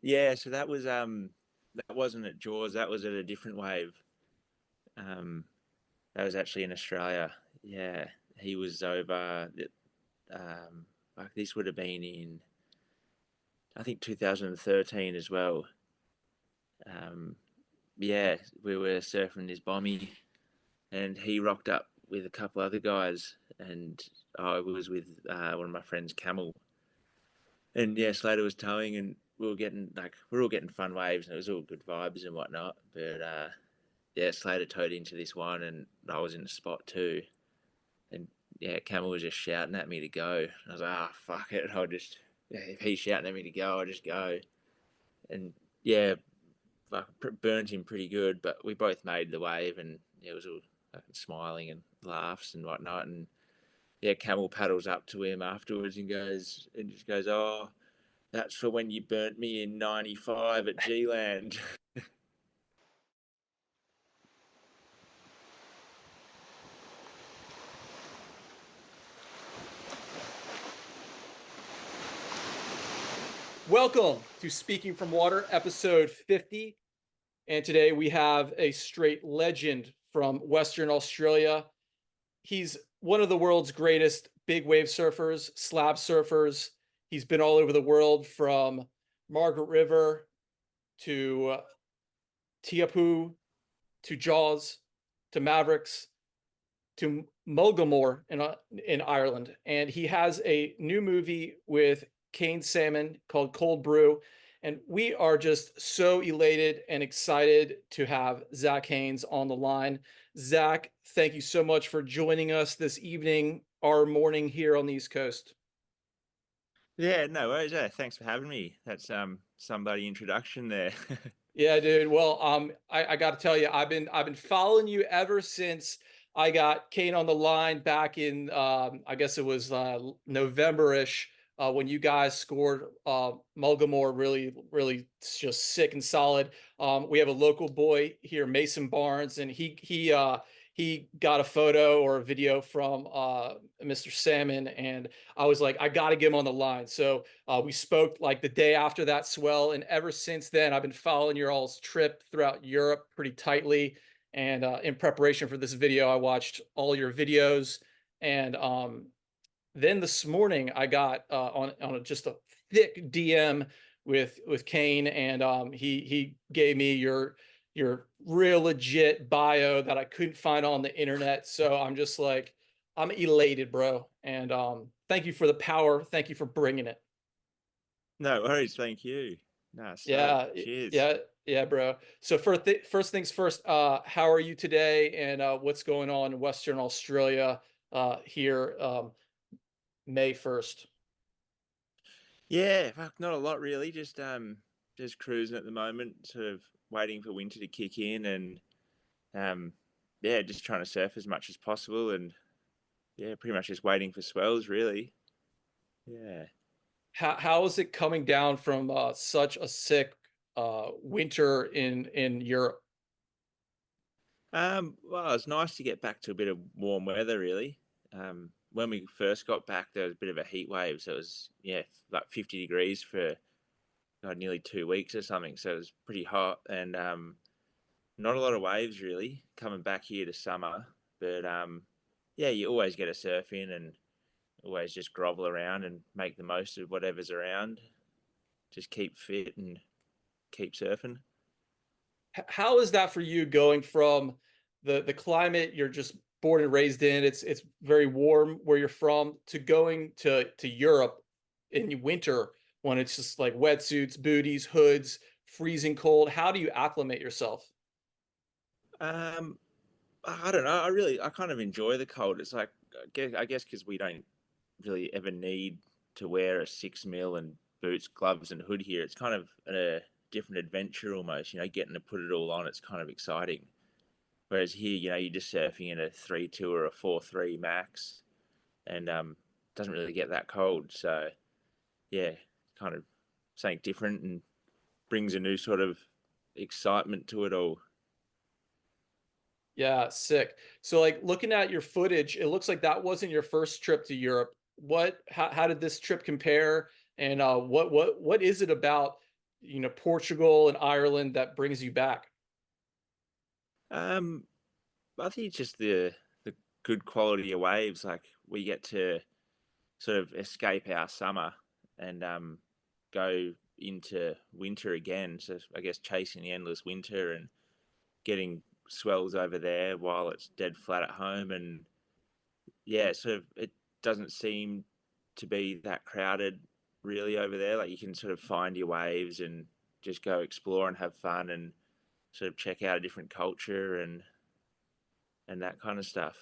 Yeah, so that wasn't at Jaws. That was at a different wave. Um, that was actually in Australia. Yeah, he was over. Like this would have been in, I think, 2013 as well. Um, yeah, we were surfing this bommy, and he rocked up with a couple other guys, and I was with one of my friends, Camel, and yeah, Slater was towing, and we were all getting fun waves, and it was all good vibes and whatnot. But yeah, Slater towed into this one, and I was in the spot too, and yeah, Camel was just shouting at me to go. And I was like, ah, fuck it, yeah, if he's shouting at me to go, I'll just go. And yeah, burnt him pretty good, but we both made the wave, and yeah, it was all fucking smiling and laughs and whatnot. And yeah, Camel paddles up to him afterwards and just goes, oh, that's for when you burnt me in '95 at G-Land. Welcome to Speaking from Water, episode 50. And today we have a straight legend from Western Australia. He's one of the world's greatest big wave surfers, slab surfers. He's been all over the world from Margaret River to Tiapu to Jaws to Mavericks to Mullaghmore in Ireland. And he has a new movie with Cian Salmon called Cold Brew. And we are just so elated and excited to have Zac Haynes on the line. Zac, thank you so much for joining us this evening, our morning here on the East Coast. Yeah, no worries. Yeah, thanks for having me. That's somebody introduction there. Yeah, dude. Well, I got to tell you, I've been following you ever since I got Cian on the line back in I guess it was November-ish when you guys scored Mullaghmore really just sick and solid. We have a local boy here, Mason Barnes, and he got a photo or a video from Mr. Salmon, and I was like, I got to get him on the line. So we spoke like the day after that swell, and ever since then, I've been following your all's trip throughout Europe pretty tightly. And in preparation for this video, I watched all your videos, and then this morning I got just a thick DM with Cian, and he gave me your real legit bio that I couldn't find on the internet. So I'm just like, I'm elated, bro. And thank you for the power. Thank you for bringing it. No worries. Thank you. No, Yeah, cheers. yeah, bro. So first things first, how are you today, and what's going on in Western Australia here May 1st? Yeah, fuck, not a lot really. Just cruising at the moment, sort of waiting for winter to kick in, and yeah, just trying to surf as much as possible, and yeah, pretty much just waiting for swells really. Yeah. How is it coming down from such a sick winter in Europe? Well, it's nice to get back to a bit of warm weather, really. When we first got back, there was a bit of a heat wave, so it was yeah, like 50 degrees for nearly 2 weeks or something. So it was pretty hot, and not a lot of waves really coming back here to summer. But yeah, you always get a surf in, and always just grovel around and make the most of whatever's around. Just keep fit and keep surfing. How is that for you, going from the climate you're just born and raised in, it's very warm where you're from, to going to Europe in winter when it's just like wetsuits, booties, hoods, freezing cold? How do you acclimate yourself? Um, I don't know. I kind of enjoy the cold. It's like I guess because we don't really ever need to wear a 6 mil and boots, gloves, and hood here. It's kind of a different adventure almost. Getting to put it all on. It's kind of exciting. Whereas here, you're just surfing in a 3.2 or a 4.3 max, and doesn't really get that cold. So yeah, kind of something different and brings a new sort of excitement to it all. Yeah, sick. So like looking at your footage, it looks like that wasn't your first trip to Europe. How did this trip compare? And what is it about Portugal and Ireland that brings you back? Um, I think it's just the good quality of waves. Like we get to sort of escape our summer and go into winter again. So I guess chasing the endless winter and getting swells over there while it's dead flat at home. And yeah, sort of it doesn't seem to be that crowded really over there. Like you can sort of find your waves and just go explore and have fun and sort of check out a different culture and that kind of stuff.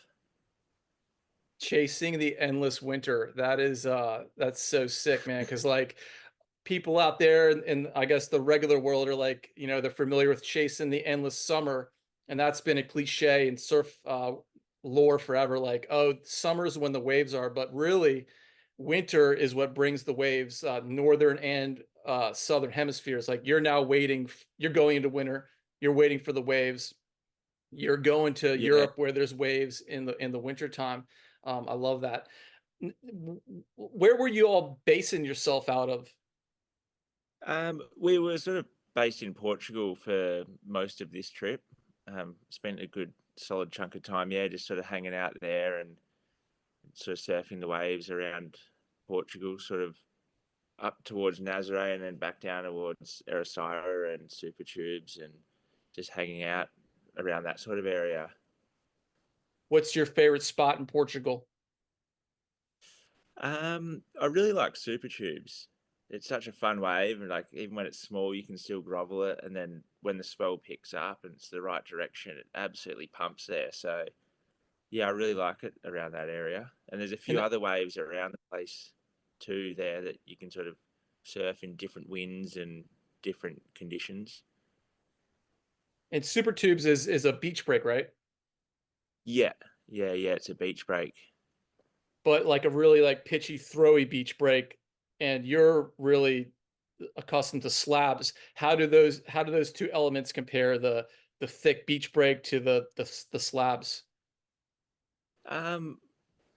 Chasing the endless winter. That's so sick, man. Cause like people out there in I guess the regular world are like, they're familiar with chasing the endless summer. And that's been a cliche in surf lore forever. Like, oh, summer's when the waves are, but really winter is what brings the waves, northern and southern hemispheres. Like you're going into winter, you're waiting for the waves. You're going to Yeah. Europe where there's waves in the winter time. I love that. Where were you all basing yourself out of? We were sort of based in Portugal for most of this trip. Spent a good solid chunk of time, yeah, just sort of hanging out there and sort of surfing the waves around Portugal, sort of up towards Nazaré and then back down towards Ericeira and Super Tubes and just hanging out around that sort of area. What's your favorite spot in Portugal? I really like Super Tubes. It's such a fun wave, and like even when it's small, you can still grovel it. And then when the swell picks up and it's the right direction, it absolutely pumps there. So yeah, I really like it around that area. And there's a few And other waves around the place too there that you can sort of surf in different winds and different conditions. and Super Tubes is a beach break, right? Yeah, yeah. It's a beach break. But like a really like pitchy, throwy beach break, and you're really accustomed to slabs. How do those two elements compare? The thick beach break to the slabs. Um,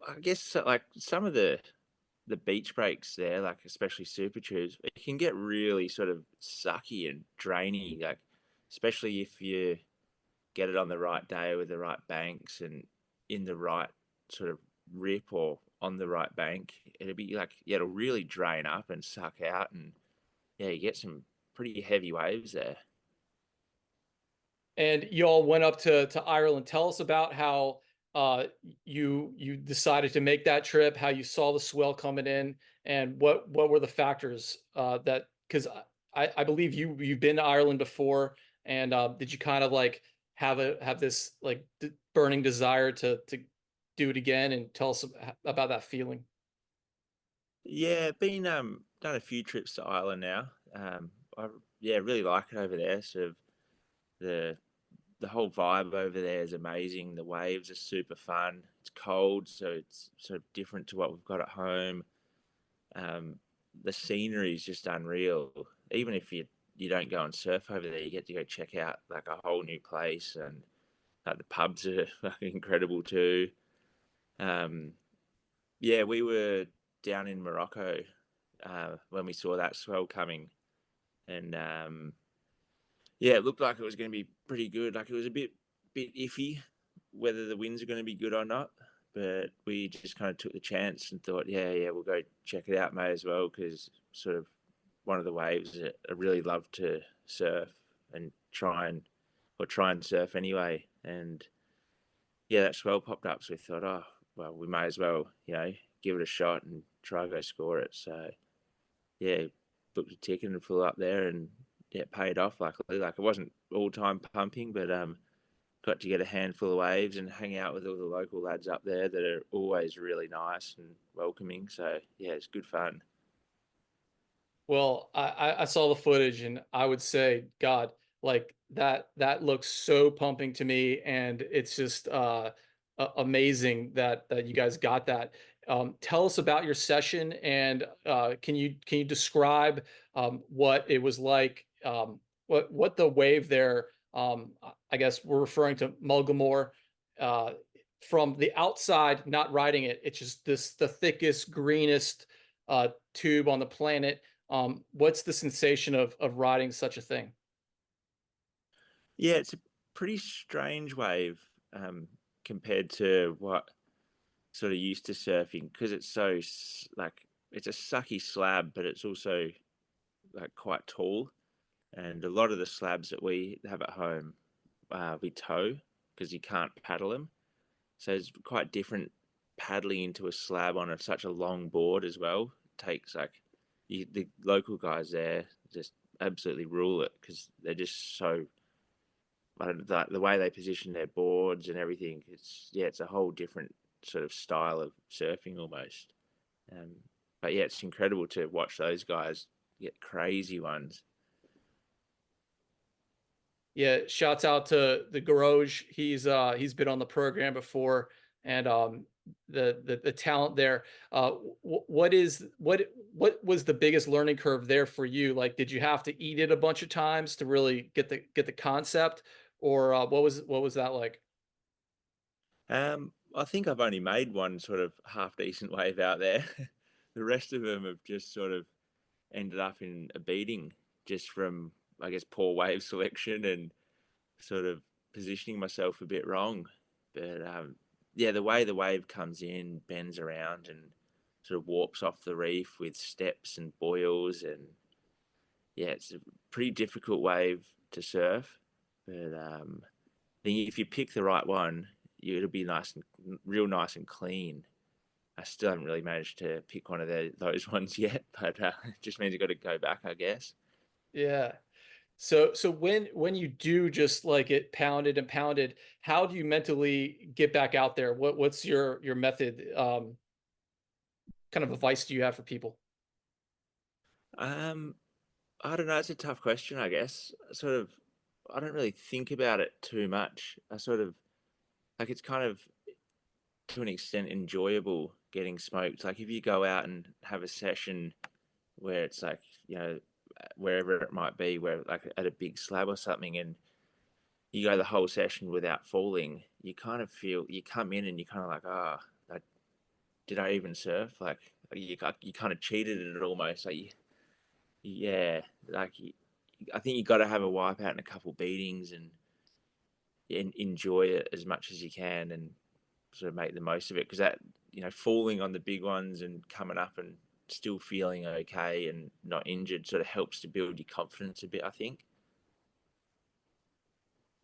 I guess like some of the beach breaks there, like especially Super Tubes, it can get really sort of sucky and drainy, like especially if you get it on the right day with the right banks and in the right sort of rip or on the right bank. It'll be like, yeah, it'll really drain up and suck out, and yeah, you get some pretty heavy waves there. And you all went up to Ireland. Tell us about how uh, you decided to make that trip, how you saw the swell coming in, and what were the factors that because I believe you've been to Ireland before, and did you kind of like have this like burning desire to do it again, and tell us about that feeling. Yeah, been done a few trips to Ireland now. I yeah really like it over there. Sort of the the whole vibe over there is amazing. The waves are super fun. It's cold, so it's sort of different to what we've got at home. Um, the scenery is just unreal. Even if you don't go and surf over there, you get to go check out like a whole new place, and like the pubs are fucking incredible too. Um, yeah, we were down in Morocco when we saw that swell coming, and yeah, it looked like it was going to be pretty good. Like it was a bit iffy whether the winds are going to be good or not, but we just kind of took the chance and thought, yeah, we'll go check it out, may as well, because sort of one of the waves that I really love to surf and try and surf anyway. And yeah, that swell popped up, so we thought, oh well, we may as well, give it a shot and try go score it. So yeah, booked a ticket and flew up there and yeah, paid off luckily. Like it wasn't all time pumping, but got to get a handful of waves and hang out with all the local lads up there that are always really nice and welcoming. So yeah, it's good fun. Well, I saw the footage and I would say, God, like that looks so pumping to me, and it's just amazing that you guys got that. Tell us about your session, and can you describe what it was like? What the wave there? I guess we're referring to Mullaghmore. Uh, from the outside, not riding it, it's just the thickest, greenest tube on the planet. What's the sensation of riding such a thing? Yeah, it's a pretty strange wave compared to what sort of used to surfing because it's so like it's a sucky slab, but it's also like quite tall. And a lot of the slabs that we have at home, we tow because you can't paddle them. So it's quite different paddling into a slab on such a long board as well. It takes the local guys there just absolutely rule it because they're just so the way they position their boards and everything. It's a whole different sort of style of surfing almost. Um, but yeah, it's incredible to watch those guys get crazy ones. Yeah, shouts out to the garage. He's been on the program before, and the talent there. What was the biggest learning curve there for you? Like, did you have to eat it a bunch of times to really get the concept, or what was that like? I think I've only made one sort of half decent wave out there. The rest of them have just sort of ended up in a beating just from, I guess, poor wave selection and sort of positioning myself a bit wrong. But yeah, the way the wave comes in, bends around, and sort of warps off the reef with steps and boils, and yeah, it's a pretty difficult wave to surf. But I think if you pick the right one, it'll be nice and real nice and clean. I still haven't really managed to pick one of those ones yet, but it just means you got to go back, I guess. Yeah. So when you do just like it pounded and pounded, how do you mentally get back out there? What's your method? Kind of advice do you have for people? Um, I don't know. It's a tough question, I guess. I don't really think about it too much. I sort of like it's kind of to an extent enjoyable getting smoked. Like if you go out and have a session where it's like, wherever it might be, where like at a big slab or something, and you go the whole session without falling, you kind of feel you come in and you kind of like, did I even surf? Like you kind of cheated at it almost. Yeah, like you, I think you got to have a wipeout and a couple beatings and enjoy it as much as you can and sort of make the most of it because that falling on the big ones and coming up and still feeling okay and not injured sort of helps to build your confidence a bit, I think.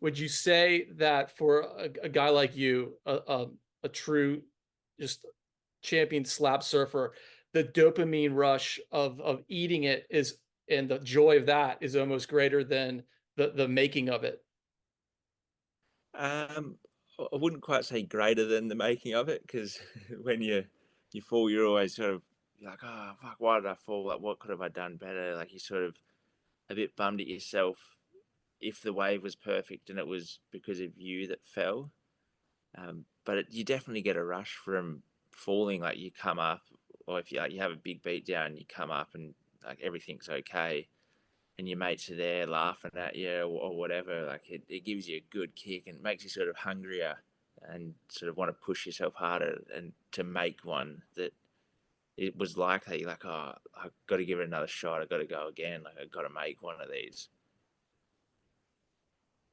Would you say that for a guy like you, a true just champion slab surfer, the dopamine rush of eating it is and the joy of that is almost greater than the making of it? um I wouldn't quite say greater than the making of it because when you fall, you're always sort of like, oh fuck, why did I fall? Like, what could have I done better? Like, you sort of a bit bummed at yourself if the wave was perfect and it was because of you that fell. But you definitely get a rush from falling. Like you come up, or if you have a big beat down, you come up and like everything's okay, and your mates are there laughing at you or whatever. Like it gives you a good kick and makes you sort of hungrier and sort of want to push yourself harder and to make one that it was likely like, oh, I've got to give it another shot. I've got to go again. Like I've got to make one of these.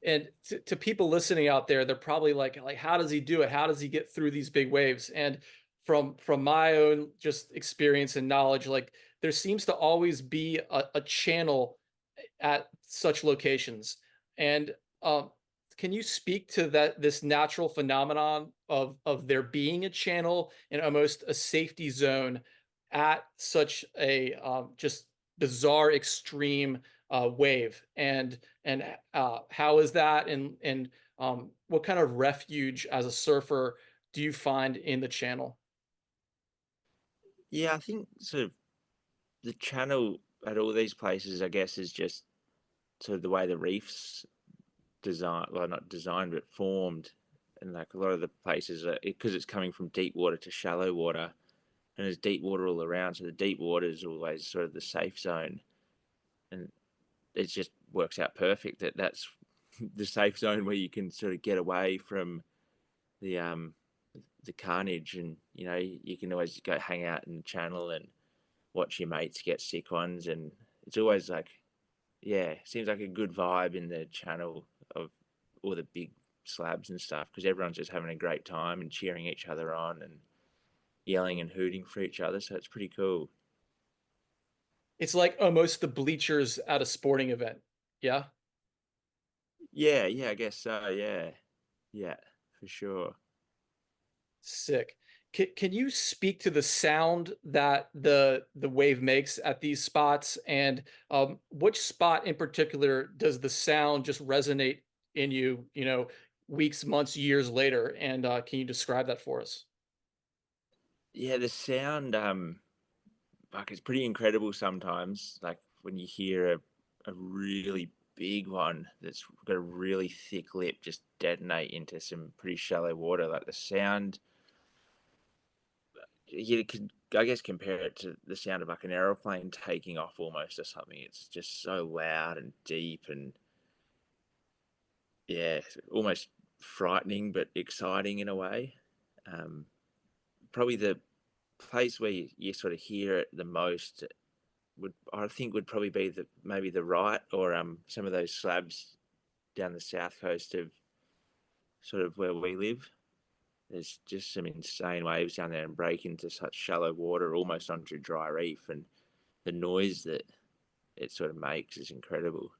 And to people listening out there, they're probably like, how does he do it? How does he get through these big waves? And from my own just experience and knowledge, like there seems to always be a channel at such locations. And can you speak to this natural phenomenon of there being a channel and almost a safety zone at such a just bizarre extreme wave? And how is that? And what kind of refuge as a surfer do you find in the channel? Yeah, I think sort of the channel at all these places, I guess, is just sort of the way the reefs designed, well, not designed, but formed. And like a lot of the places, because it's coming from deep water to shallow water, and there's deep water all around. So the deep water is always sort of the safe zone, and it just works out perfect that that's the safe zone where you can sort of get away from the the carnage, and you can always go hang out in the channel and watch your mates get sick ones, and it's always like, yeah, seems like a good vibe in the channel of all the big slabs and stuff, because everyone's just having a great time and cheering each other on and yelling and hooting for each other. So it's pretty cool. It's like almost the bleachers at a sporting event. Yeah. Yeah, yeah, I guess so. Yeah, yeah, for sure. Sick. Can you speak to the sound that the wave makes at these spots, and which spot in particular does the sound just resonate in you? You know, weeks, months, years later, and can you describe that for us? Yeah, the sound, like it's pretty incredible sometimes. Like when you hear a really big one that's got a really thick lip just detonate into some pretty shallow water. Like the sound, you could, I guess, compare it to the sound of like an aeroplane taking off almost or something. It's just so loud and deep and yeah, almost frightening but exciting in a way. Um, Probably the place where you sort of hear it the most would, I think, would probably be the maybe the right, or some of those slabs down the south coast of sort of where we live. There's just some insane waves down there and break into such shallow water almost onto dry reef, and the noise that it sort of makes is incredible.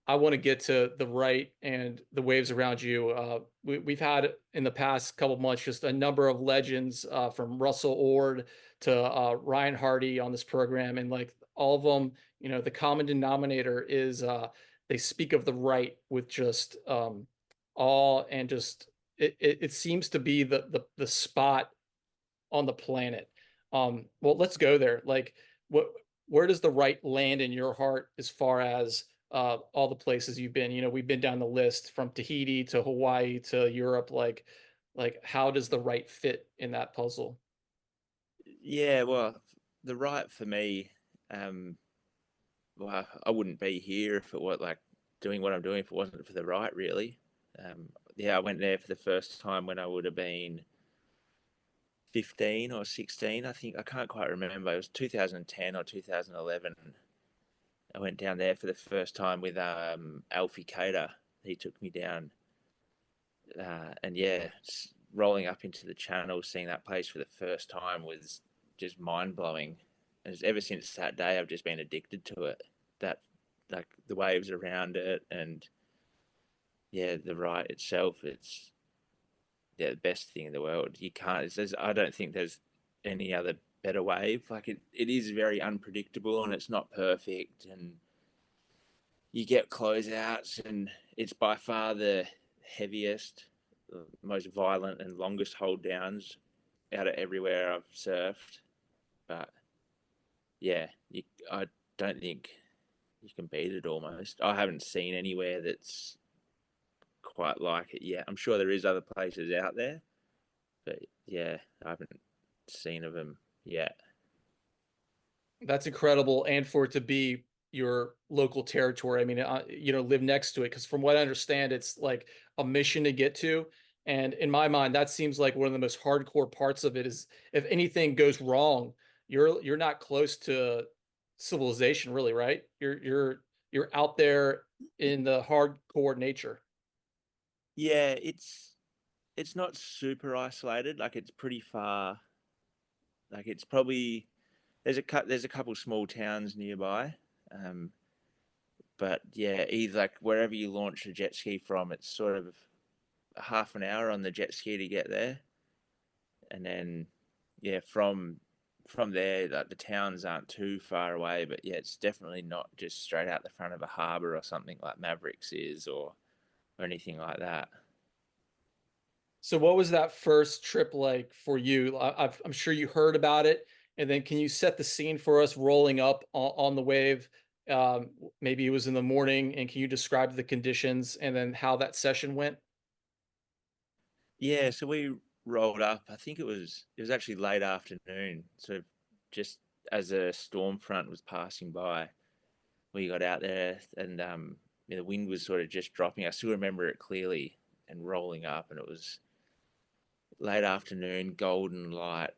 I want to get to the right and the waves around you. We've had in the past couple of months just a number of legends from Russell Ord to Ryan Hardy on this program, and like all of them, you know, the common denominator is they speak of the right with just awe, and just it seems to be the spot on the planet. Well, let's go there. Like, what where does the right land in your heart as far as all the places you've been? You know, we've been down the list from Tahiti to Hawaii to Europe. Like how does the right fit in that puzzle? Yeah, well, the right for me, um, well, I wouldn't be here if it was like doing what I'm doing if it wasn't for the right, really. Yeah, I went there for the first time when I would have been 15 or 16, I think. I can't quite remember. It was 2010 or 2011. I went down there for the first time with Alfie Cater. He took me down. And yeah, rolling up into the channel, seeing that place for the first time was just mind blowing. And ever since that day, I've just been addicted to it. That, like the waves around it, and yeah, the ride itself, it's, yeah, the best thing in the world. You can't. I don't think there's any other better wave. Like it is very unpredictable and it's not perfect. And you get closeouts, and it's by far the heaviest, most violent, and longest hold downs out of everywhere I've surfed. But yeah, I don't think you can beat it. Almost, I haven't seen anywhere that's quite like it yet. I'm sure there is other places out there, but yeah, I haven't seen of them yet. That's incredible, and for it to be your local territory. I mean, you know, live next to it, because from what I understand, it's like a mission to get to. And in my mind, that seems like one of the most hardcore parts of it is if anything goes wrong, you're not close to civilization, really, right? You're out there in the hardcore nature. Yeah, it's not super isolated. Like it's pretty far. Like it's probably there's a couple small towns nearby, um, but yeah, either like wherever you launch a jet ski from, it's sort of half an hour on the jet ski to get there, and then yeah, from there, like the towns aren't too far away, but yeah, it's definitely not just straight out the front of a harbour or something like Mavericks is, or anything like that. So what was that first trip like for you? I'm sure you heard about it, and then can you set the scene for us rolling up on the wave? Maybe it was in the morning, and can you describe the conditions and then how that session went? Yeah, so we rolled up. I think it was actually late afternoon, sort of just as a storm front was passing by. We got out there, and yeah, the wind was sort of just dropping. I still remember it clearly, and rolling up, and it was late afternoon, golden light,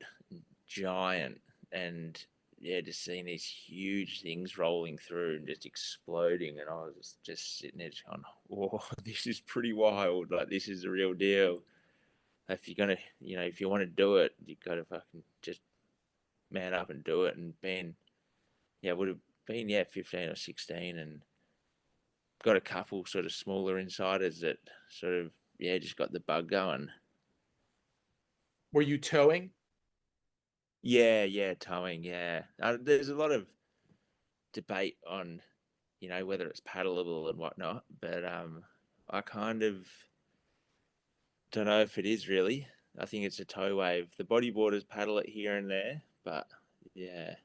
giant, and yeah, just seeing these huge things rolling through and just exploding, and I was just sitting there going, "Whoa, this is pretty wild! Like this is the real deal." If you're gonna, if you want to do it, you got to fucking just man up and do it. And being, yeah, would have been 15 or 16, and got a couple sort of smaller insiders that sort of just got the bug going. Were you towing? Yeah, towing. Yeah, there's a lot of debate on whether it's paddleable and whatnot, but I kind of don't know if it is really. I think it's a tow wave. The bodyboarders paddle it here and there, but yeah,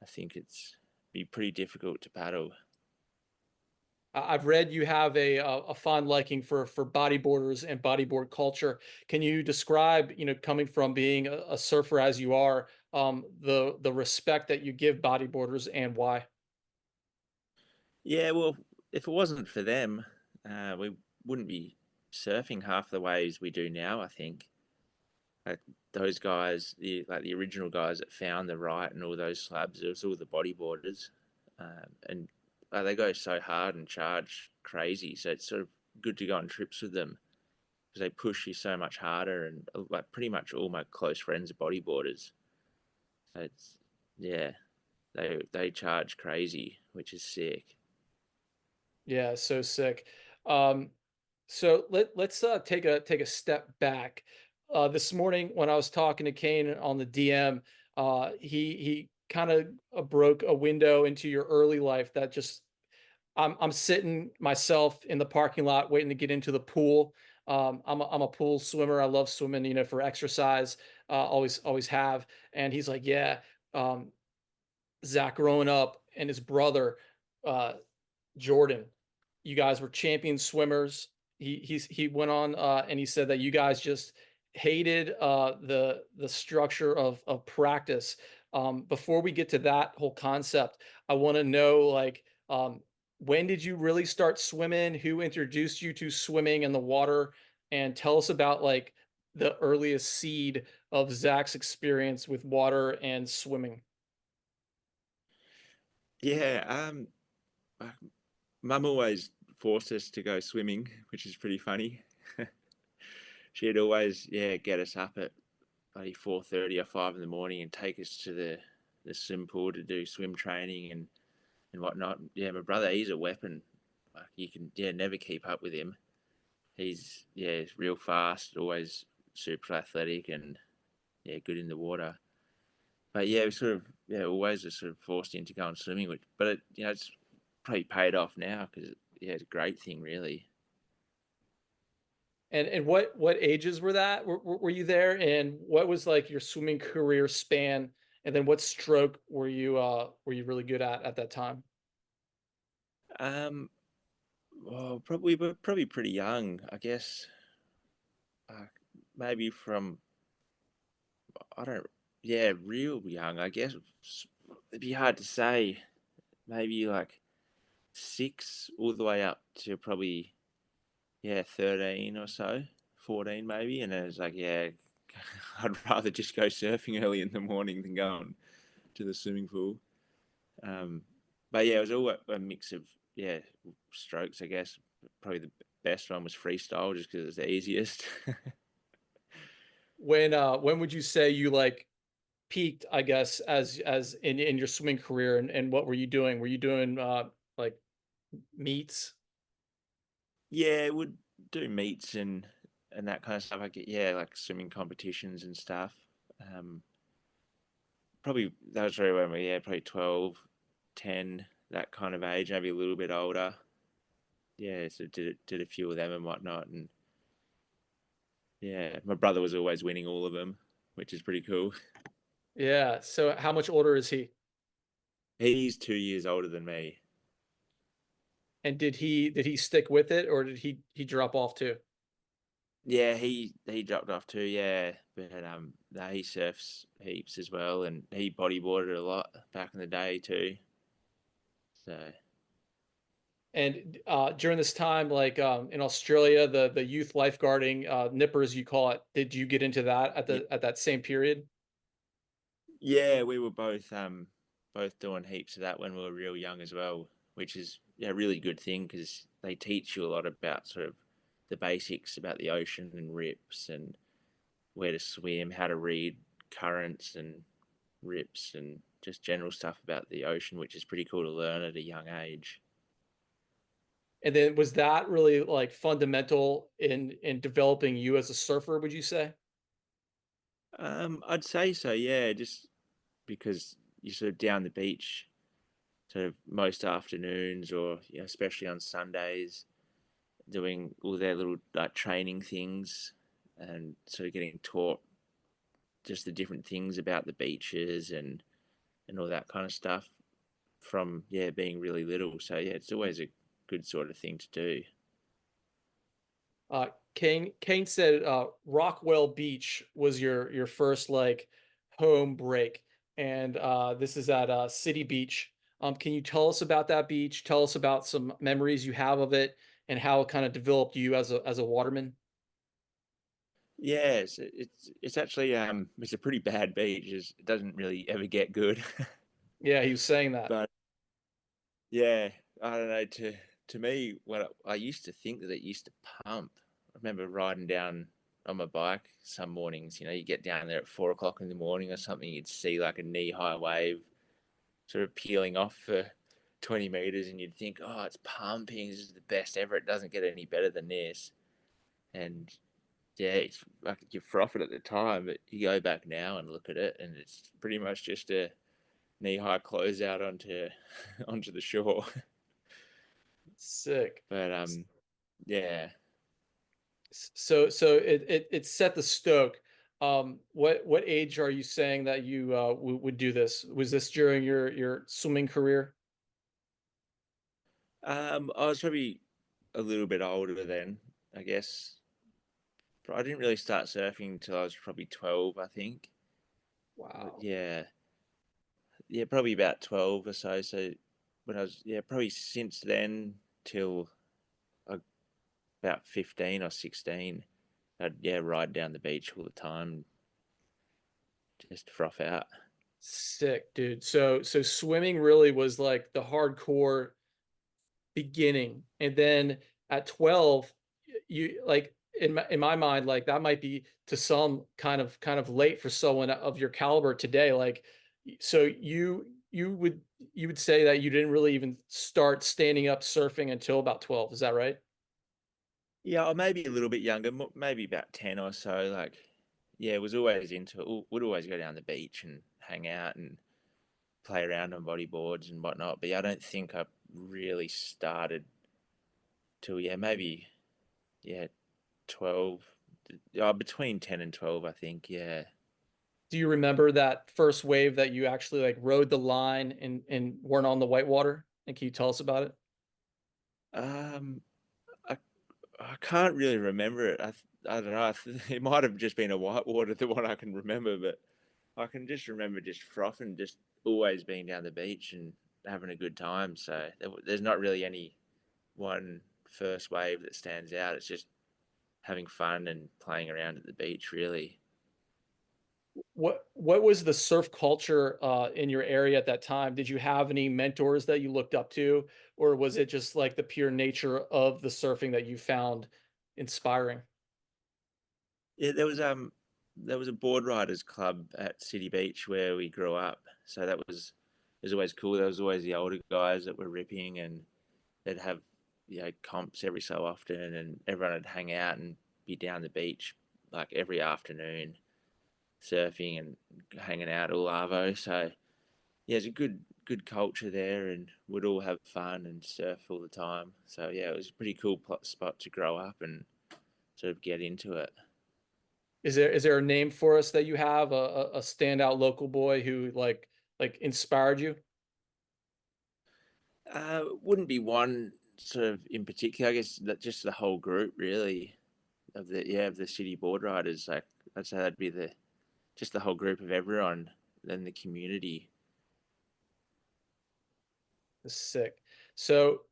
I think it's be pretty difficult to paddle. I've read you have a fond liking for bodyboarders and bodyboard culture. Can you describe, coming from being a surfer as you are, the respect that you give bodyboarders and why? Yeah, well, if it wasn't for them, we wouldn't be surfing half the waves we do now. I think like those guys, the original guys that found the right and all those slabs, it was all the bodyboarders, and they go so hard and charge crazy. So it's sort of good to go on trips with them because they push you so much harder. And like pretty much all my close friends are bodyboarders. So it's yeah, they charge crazy, which is sick. Yeah, so sick. Um, so let's take a step back. This morning when I was talking to Kane on the DM, he kind of broke a window into your early life that just I'm sitting myself in the parking lot waiting to get into the pool. I'm a pool swimmer. I love swimming, for exercise. Always have. And he's like, yeah, um, Zach growing up and his brother, uh, Jordan, you guys were champion swimmers. He went on and he said that you guys just hated the structure of practice. Before we get to that whole concept, I want to know like when did you really start swimming? Who introduced you to swimming in the water? And tell us about like the earliest seed of Zach's experience with water and swimming. Yeah, Mum always forced us to go swimming, which is pretty funny. She'd always, get us up at maybe 4:30 or 5 in the morning and take us to the swim pool to do swim training and whatnot. Yeah, my brother, he's a weapon. Like you can, never keep up with him. He's real fast, always super athletic, and good in the water. But yeah, we sort of always just sort of forced into going swimming, but it's probably paid off now because it's a great thing really. And what ages were that? Were you there? And what was like your swimming career span? And then what stroke were you really good at that time? Um, well, probably but probably pretty young, I guess. Uh, maybe from I don't, real young. I guess it'd be hard to say. Maybe like 6 all the way up to probably 13 or so, 14 maybe, and then it's like I'd rather just go surfing early in the morning than going to the swimming pool. Um, but yeah, it was all a mix of strokes. I guess probably the best one was freestyle, just because it's the easiest. When would you say you like peaked, I guess, as in your swimming career and what were you doing? Were you doing like meets? Yeah, would do meets and that kind of stuff. I get like swimming competitions and stuff. Um, Probably that was very when we probably 12, 10, that kind of age, maybe a little bit older. Yeah, so did a few of them and whatnot, and my brother was always winning all of them, which is pretty cool. Yeah. So how much older is he? He's 2 years older than me. And did he stick with it or did he drop off too? Yeah, he dropped off too. Yeah, but no, he surfs heaps as well, and he bodyboarded a lot back in the day too. So And during this time, like in Australia, the youth lifeguarding, nippers you call it, did you get into that yeah, at that same period? Yeah, we were both doing heaps of that when we were real young as well, which is a really good thing because they teach you a lot about sort of the basics about the ocean and rips and where to swim, how to read currents and rips and just general stuff about the ocean, which is pretty cool to learn at a young age. And then was that really like fundamental in developing you as a surfer, would you say? I'd say so, yeah, just because you're sort of down the beach sort of most afternoons or especially on Sundays doing all their little like training things and sort of getting taught just the different things about the beaches and all that kind of stuff from being really little. So yeah, it's always a good sort of thing to do. Kane said Rockwell Beach was your first like home break, and this is at City Beach. Can you tell us about that beach? Tell us about some memories you have of it, and how it kind of developed you as a waterman. Yeah, it's actually it's a pretty bad beach. It doesn't really ever get good. Yeah, he was saying that. But yeah, I don't know. To me, when I used to think that it used to pump. I remember riding down on my bike some mornings. You get down there at 4 o'clock in the morning or something. You'd see like a knee high wave sort of peeling off for 20 meters, and you'd think, oh, it's pumping. This is the best ever. It doesn't get any better than this. And yeah, it's like you froth it at the time, but you go back now and look at it, and it's pretty much just a knee high closeout onto onto the shore. Sick. But yeah. So it set the stoke. What age are you saying that you would do this? Was this during your swimming career? I was probably a little bit older then, I guess. But I didn't really start surfing until I was probably 12, I think. But Wow. yeah, probably about 12 or so. So when I was, probably since then till about 15 or 16, I'd, ride down the beach all the time, just froth out. Sick, dude. So swimming really was like the hardcore beginning. And then at 12, you like in my mind, like that might be to some kind of late for someone of your caliber today. Like so you would say that you didn't really even start standing up surfing until about 12. Is that right? Yeah, or maybe a little bit younger, maybe about 10 or so. Like, yeah, was always into it. Would always go down the beach and hang out and play around on bodyboards and whatnot. But yeah, I don't think I really started till, maybe, yeah, 12. Between 10 and 12, I think, yeah. Do you remember that first wave that you actually like rode the line and weren't on the whitewater? And can you tell us about it? Um, I, I can't really remember it. I don't know. It might have just been a whitewater, the one I can remember, but I can just remember just frothing, just always being down the beach and having a good time. So there's not really any one first wave that stands out. It's just having fun and playing around at the beach, really. What was the surf culture in your area at that time? Did you have any mentors that you looked up to, or was it just like the pure nature of the surfing that you found inspiring? Yeah, there was a board riders club at City Beach where we grew up. So that was it was always cool. There was always the older guys that were ripping, and they'd have comps every so often, and everyone would hang out and be down the beach like every afternoon, surfing and hanging out all arvo. So yeah, it's a good culture there, and we'd all have fun and surf all the time. So yeah, it was a pretty cool spot to grow up and sort of get into it. Is there a name for us that you have a standout local boy who like inspired you? Wouldn't be one sort of in particular. I guess that just the whole group really of the city board riders. Like I'd say that'd be the just the whole group of everyone in the community. Sick. So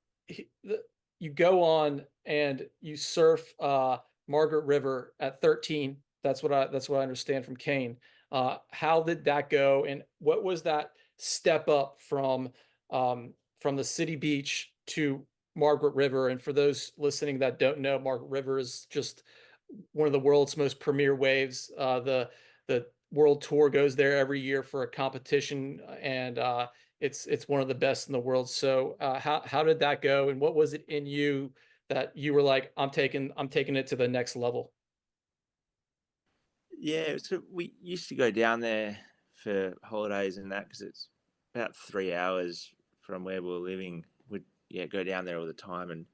you go on and you surf Margaret River at 13. That's what I understand from Kane. How did that go, and what was that step up from the city beach to Margaret River? And for those listening that don't know, Margaret River is just one of the world's most premier waves. The world tour goes there every year for a competition, and it's one of the best in the world. So how did that go, and what was it in you that you were like, I'm taking it to the next level? Yeah, so we used to go down there for holidays and that because it's about 3 hours from where we were living. We'd go down there all the time, and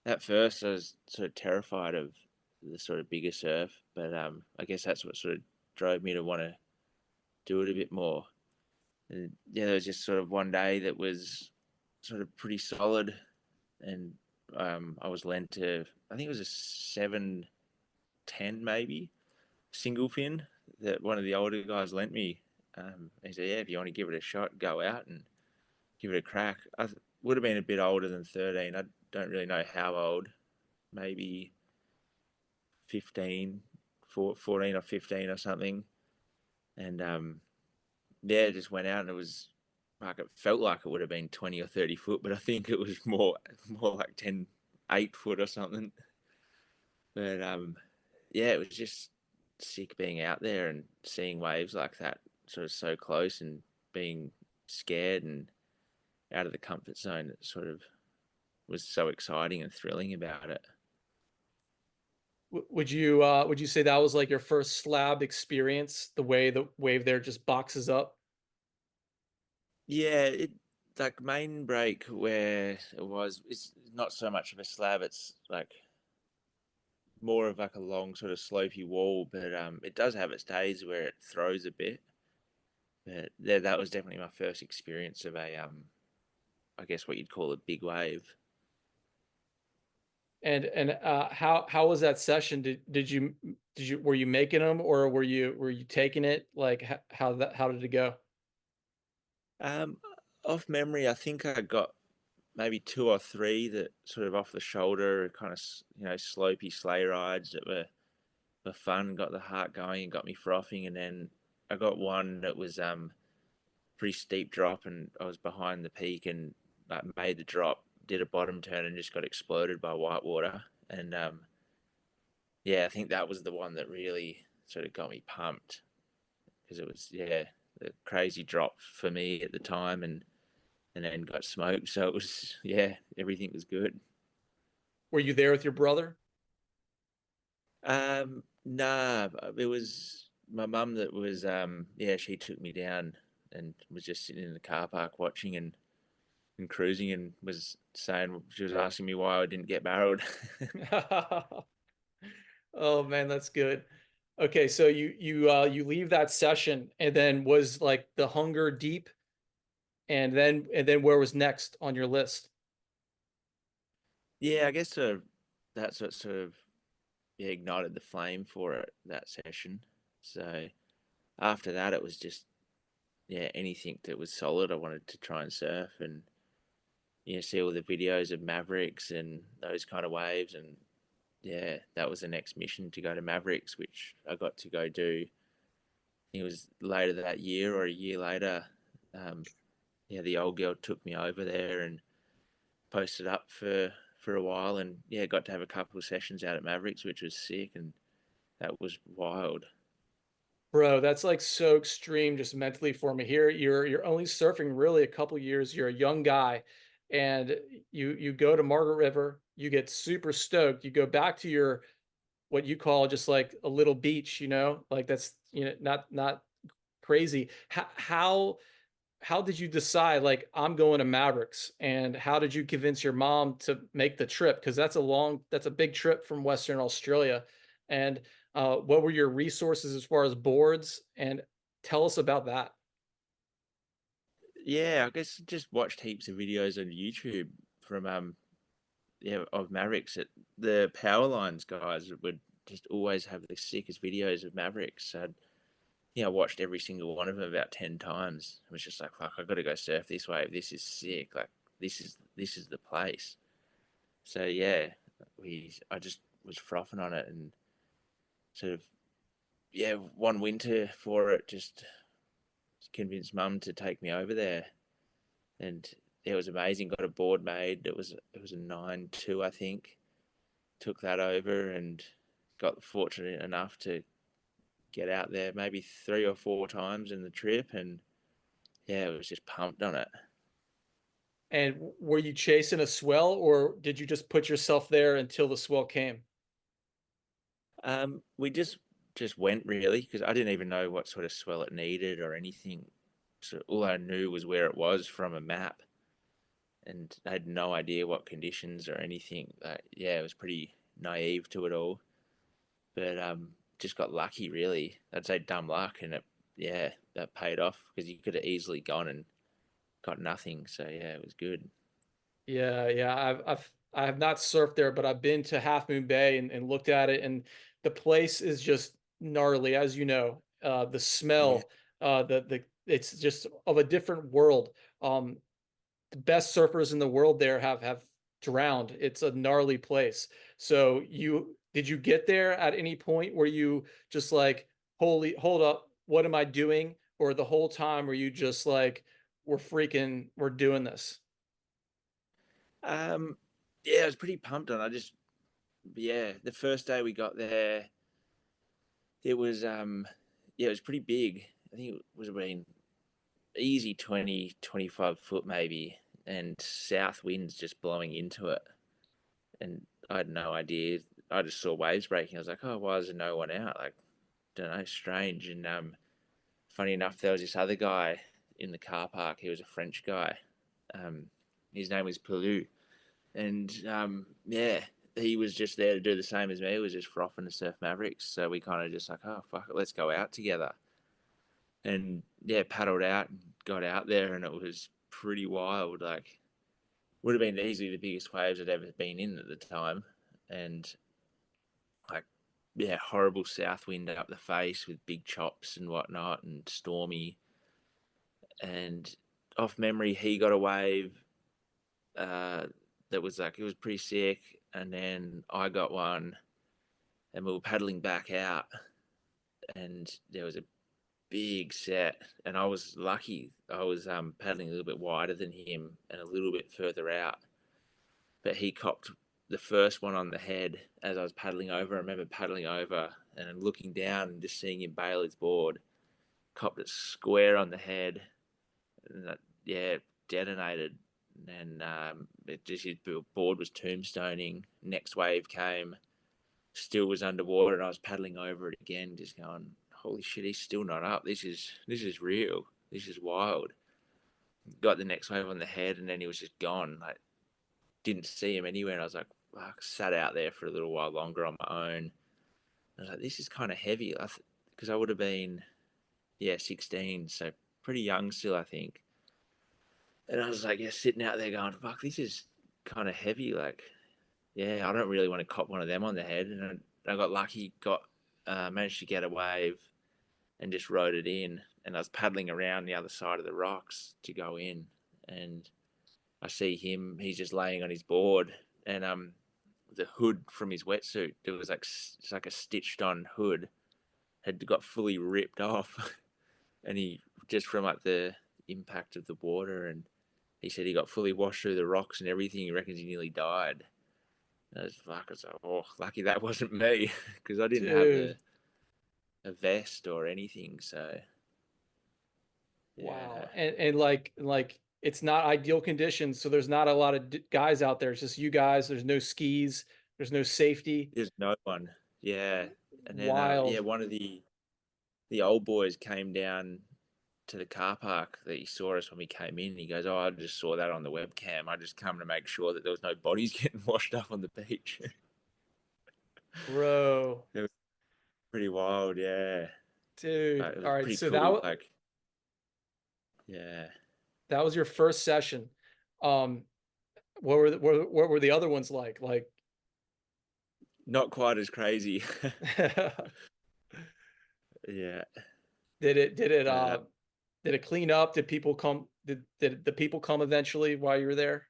at first I was sort of terrified of the sort of bigger surf, but I guess that's what sort of drove me to want to do it a bit more. And yeah, there was just sort of one day that was sort of pretty solid, and I was lent to, I think it was a 710 maybe single fin that one of the older guys lent me. He said, "Yeah, if you want to give it a shot, go out and give it a crack." I would have been a bit older than 13. I don't really know how old, maybe 15, 14 or 15 or something. And yeah, just went out and it was like, it felt like it would have been 20 or 30 foot, but I think it was more like 10, 8 foot or something. But yeah, it was just sick being out there and seeing waves like that, sort of so close, and being scared and out of the comfort zone. It sort of was so exciting and thrilling about it. Would you say that was like your first slab experience, the way the wave there just boxes up? Yeah, it like main break where it was. It's not so much of a slab. It's like more of like a long sort of slopey wall, but it does have its days where it throws a bit. But yeah, that was definitely my first experience of a I guess what you'd call a big wave. And how was that session? Did you were you making them, or were you taking it? Like how did it go? Um, Off memory, I think I got maybe two or three that sort of off the shoulder, kind of slopey sleigh rides that were fun, got the heart going, and got me frothing. And then I got one that was pretty steep drop, and I was behind the peak and like made the drop, did a bottom turn, and just got exploded by white water. And yeah, I think that was the one that really sort of got me pumped because it was the crazy drop for me at the time, and then got smoked. So it was everything was good. Were you there with your brother? Nah, it was my mum that was she took me down and was just sitting in the car park watching and cruising, and was saying, she was asking me why I didn't get barreled. Oh man, that's good. Okay, so you leave that session, and then was like the hunger deep, and then where was next on your list? Yeah, I guess that's what sort of ignited the flame for it, that session. So after that, it was just anything that was solid I wanted to try and surf, and see all the videos of Mavericks and those kind of waves. And yeah, that was the next mission, to go to Mavericks, which I got to go do. I think it was later that year or a year later. Um, the old girl took me over there and posted up for a while, and got to have a couple of sessions out at Mavericks, which was sick, and that was wild. Bro, that's like so extreme just mentally for me. Here, you're only surfing really a couple years. You're a young guy, and you go to Margaret River. You get super stoked. You go back to your what you call just like a little beach. Like that's not crazy. How did you decide, like, I'm going to Mavericks, and how did you convince your mom to make the trip? Because that's a big trip from Western Australia. And what were your resources as far as boards? And tell us about that. Yeah, I guess just watched heaps of videos on YouTube from of Mavericks. The power lines guys would just always have the sickest videos of Mavericks. So I watched every single one of them about 10 times. It was just like, fuck, I got to go surf this wave. This is sick. Like, this is the place. So I just was frothing on it, and sort of yeah, one winter for it, just convinced Mum to take me over there, and it was amazing. Got a board made. It was a 9.2, I think. Took that over and got fortunate enough to get out there maybe 3 or 4 times in the trip, and yeah, it was just pumped on it. And were you chasing a swell, or did you just put yourself there until the swell came? We just went really because I didn't even know what sort of swell it needed or anything. So all I knew was where it was from a map, and I had no idea what conditions or anything. Yeah, it was pretty naive to it all, but just got lucky really. I'd say dumb luck, and yeah, that paid off because you could have easily gone and got nothing. So yeah, it was good. Yeah, yeah. I have not surfed there, but I've been to Half Moon Bay and looked at it, and the place is just gnarly, as you know. The Yeah. smell, the it's just of a different world. Um, the best surfers in the world there have drowned. It's a gnarly place. So you did you get there at any point where you just like, holy, hold up, what am I doing? Or the whole time were you just like, we're doing this? Um, yeah, I was pretty pumped on. Yeah, the first day we got there, it was yeah, it was pretty big. I think it was been easy 20, 25 foot maybe, and south winds just blowing into it. And I had no idea. I just saw waves breaking. I was like, oh, why is there no one out? Like, don't know, strange. And funny enough, there was this other guy in the car park. He was a French guy. Um, his name was Pelou, and yeah, he was just there to do the same as me. He was just frothing to surf Mavericks. So we kind of just like, oh fuck it, let's go out together. And yeah, paddled out and got out there, and it was pretty wild. Like, would have been easily the biggest waves I'd ever been in at the time, and like, yeah, horrible south wind up the face with big chops and whatnot, and stormy. And off memory, he got a wave uh, that was like, it was pretty sick, and then I got one, and we were paddling back out, and there was a big set, and I was lucky. I was paddling a little bit wider than him and a little bit further out, but he copped the first one on the head as I was paddling over. I remember paddling over and looking down and just seeing him bail his board, copped it square on the head, and that, yeah, detonated. And it just, his board was tombstoning. Next wave came, still was underwater, and I was paddling over it again, just going, "Holy shit, he's still not up. This is real. This is wild." Got the next wave on the head, and then he was just gone. Like, didn't see him anywhere, and I was like, fuck, sat out there for a little while longer on my own. I was like, this is kind of heavy, because I would have been, yeah, 16, so pretty young still, I think. And I was like, yeah, sitting out there going, fuck, this is kind of heavy. Like, yeah, I don't really want to cop one of them on the head. And I got lucky, managed to get a wave and just rode it in. And I was paddling around the other side of the rocks to go in. And I see him, he's just laying on his board. And the hood from his wetsuit, it was like, it's like a stitched on hood, had got fully ripped off. And he, just from like the impact of the water, and he said he got fully washed through the rocks and everything. He reckons he nearly died. And I was like, oh, lucky that wasn't me, because I didn't have Dude, a vest or anything. So wow. yeah, And like it's not ideal conditions, so there's not a lot of guys out there. It's just you guys. There's no skis. There's no safety. there's no one. Yeah, and then yeah, Wild. one of the old boys came down to the car park that he saw us when we came in. He goes, "Oh, I just saw that on the webcam. I just come to make sure that there was no bodies getting washed up on the beach." Bro. It was pretty wild, yeah. Dude. But it was All right. pretty So cool. Like, yeah, that was your first session. Um, what were the other ones like? Like, not quite as crazy. Yeah, but did it clean up? Did people come? Did the people come eventually while you were there?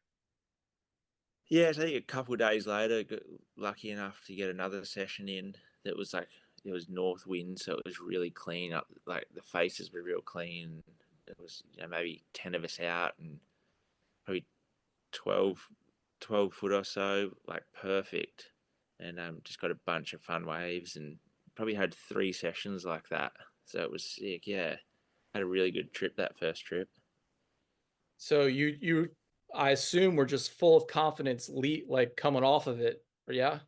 yeah, so I think a couple of days later, got lucky enough to get another session in that was like, it was north wind, so it was really clean up. Like the faces were real clean. It was maybe 10 of us out, and probably 12, 12 foot or so, like perfect. And just got a bunch of fun waves, and probably had 3 sessions like that. So it was sick. Yeah, had a really good trip that first trip. So you I assume were just full of confidence, like coming off of it. Yeah.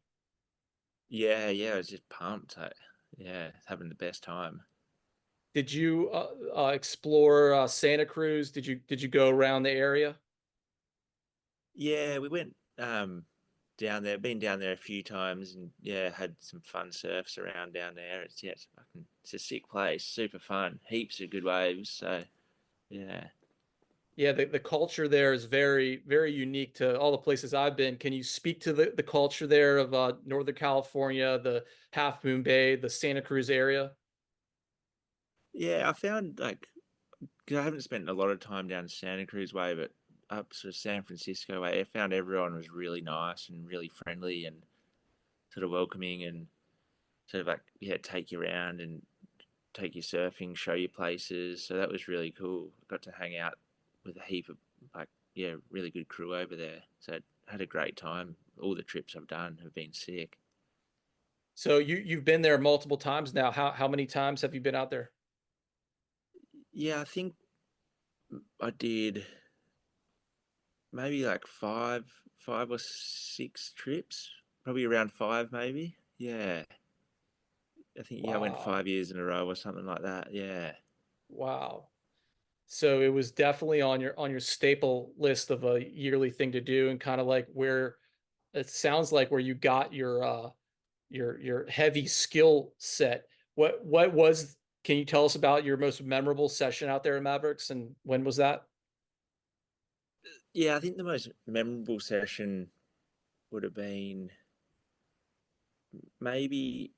Yeah, I was just pumped. Yeah, having the best time. Did you explore Santa Cruz? Did you go around the area? Yeah, we went down there. Been down there a few times, and yeah, had some fun surfs around down there. It's a sick place, super fun, heaps of good waves. So yeah, Yeah, the culture there is very, very unique to all the places I've been. Can you speak to the culture there of Northern California, the Half Moon Bay, the Santa Cruz area? yeah. I found like, 'cause I haven't spent a lot of time down Santa Cruz way, but up sort of San Francisco way, I found everyone was really nice and really friendly and sort of welcoming, and sort of like, yeah, take you around and take you surfing, show you places. So that was really cool. Got to hang out with a heap of, like, yeah, really good crew over there. So I had a great time. All the trips I've done have been sick. So you've been there multiple times now. How many times have you been out there? Yeah, I think I did maybe like five or six trips, probably around five, maybe. Yeah, I think, yeah, I went Wow. 5 years in a row or something like that. Yeah. Wow. So it was definitely on your staple list of a yearly thing to do, and kind of like where it sounds like where you got your heavy skill set. What was Can you tell us about your most memorable session out there in Mavericks, and when was that? Yeah, I think the most memorable session would have been maybe,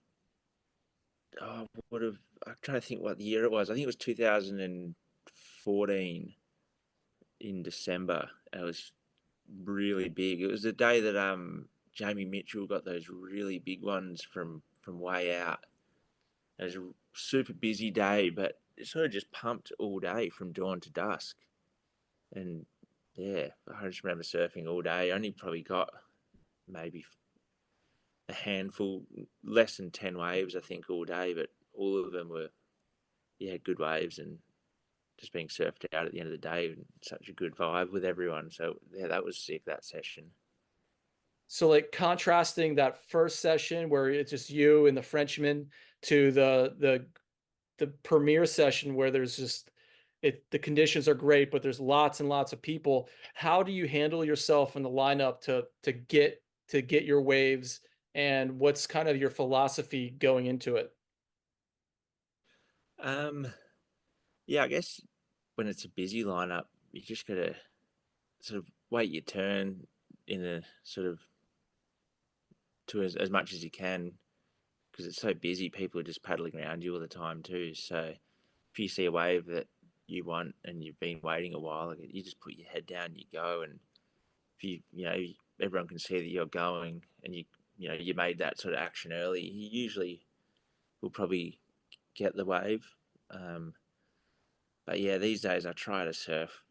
would have, I'm trying to think what year it was. I think it was 2014 in December. It was really big. It was the day that Jamie Mitchell got those really big ones from way out. It was a super busy day, but it sort of just pumped all day from dawn to dusk. And yeah, I just remember surfing all day. I only probably got maybe a handful, less than 10 waves, I think, all day, but all of them were, yeah, good waves, and just being surfed out at the end of the day, and such a good vibe with everyone. So yeah, that was sick, that session. So like contrasting that first session where it's just you and the Frenchman to the premiere session where there's just the conditions are great, but there's lots and lots of people. How do you handle yourself in the lineup to get your waves, and what's kind of your philosophy going into it? Um, yeah, I guess when it's a busy lineup, you just gotta sort of wait your turn in a sort of, to as much as you can, because it's so busy. People are just paddling around you all the time too. So if you see a wave that you want and you've been waiting a while, like, you just put your head down, you go, and if everyone can see that you're going, and you made that sort of action early, you usually will probably get the wave. Um, but yeah, these days I try to surf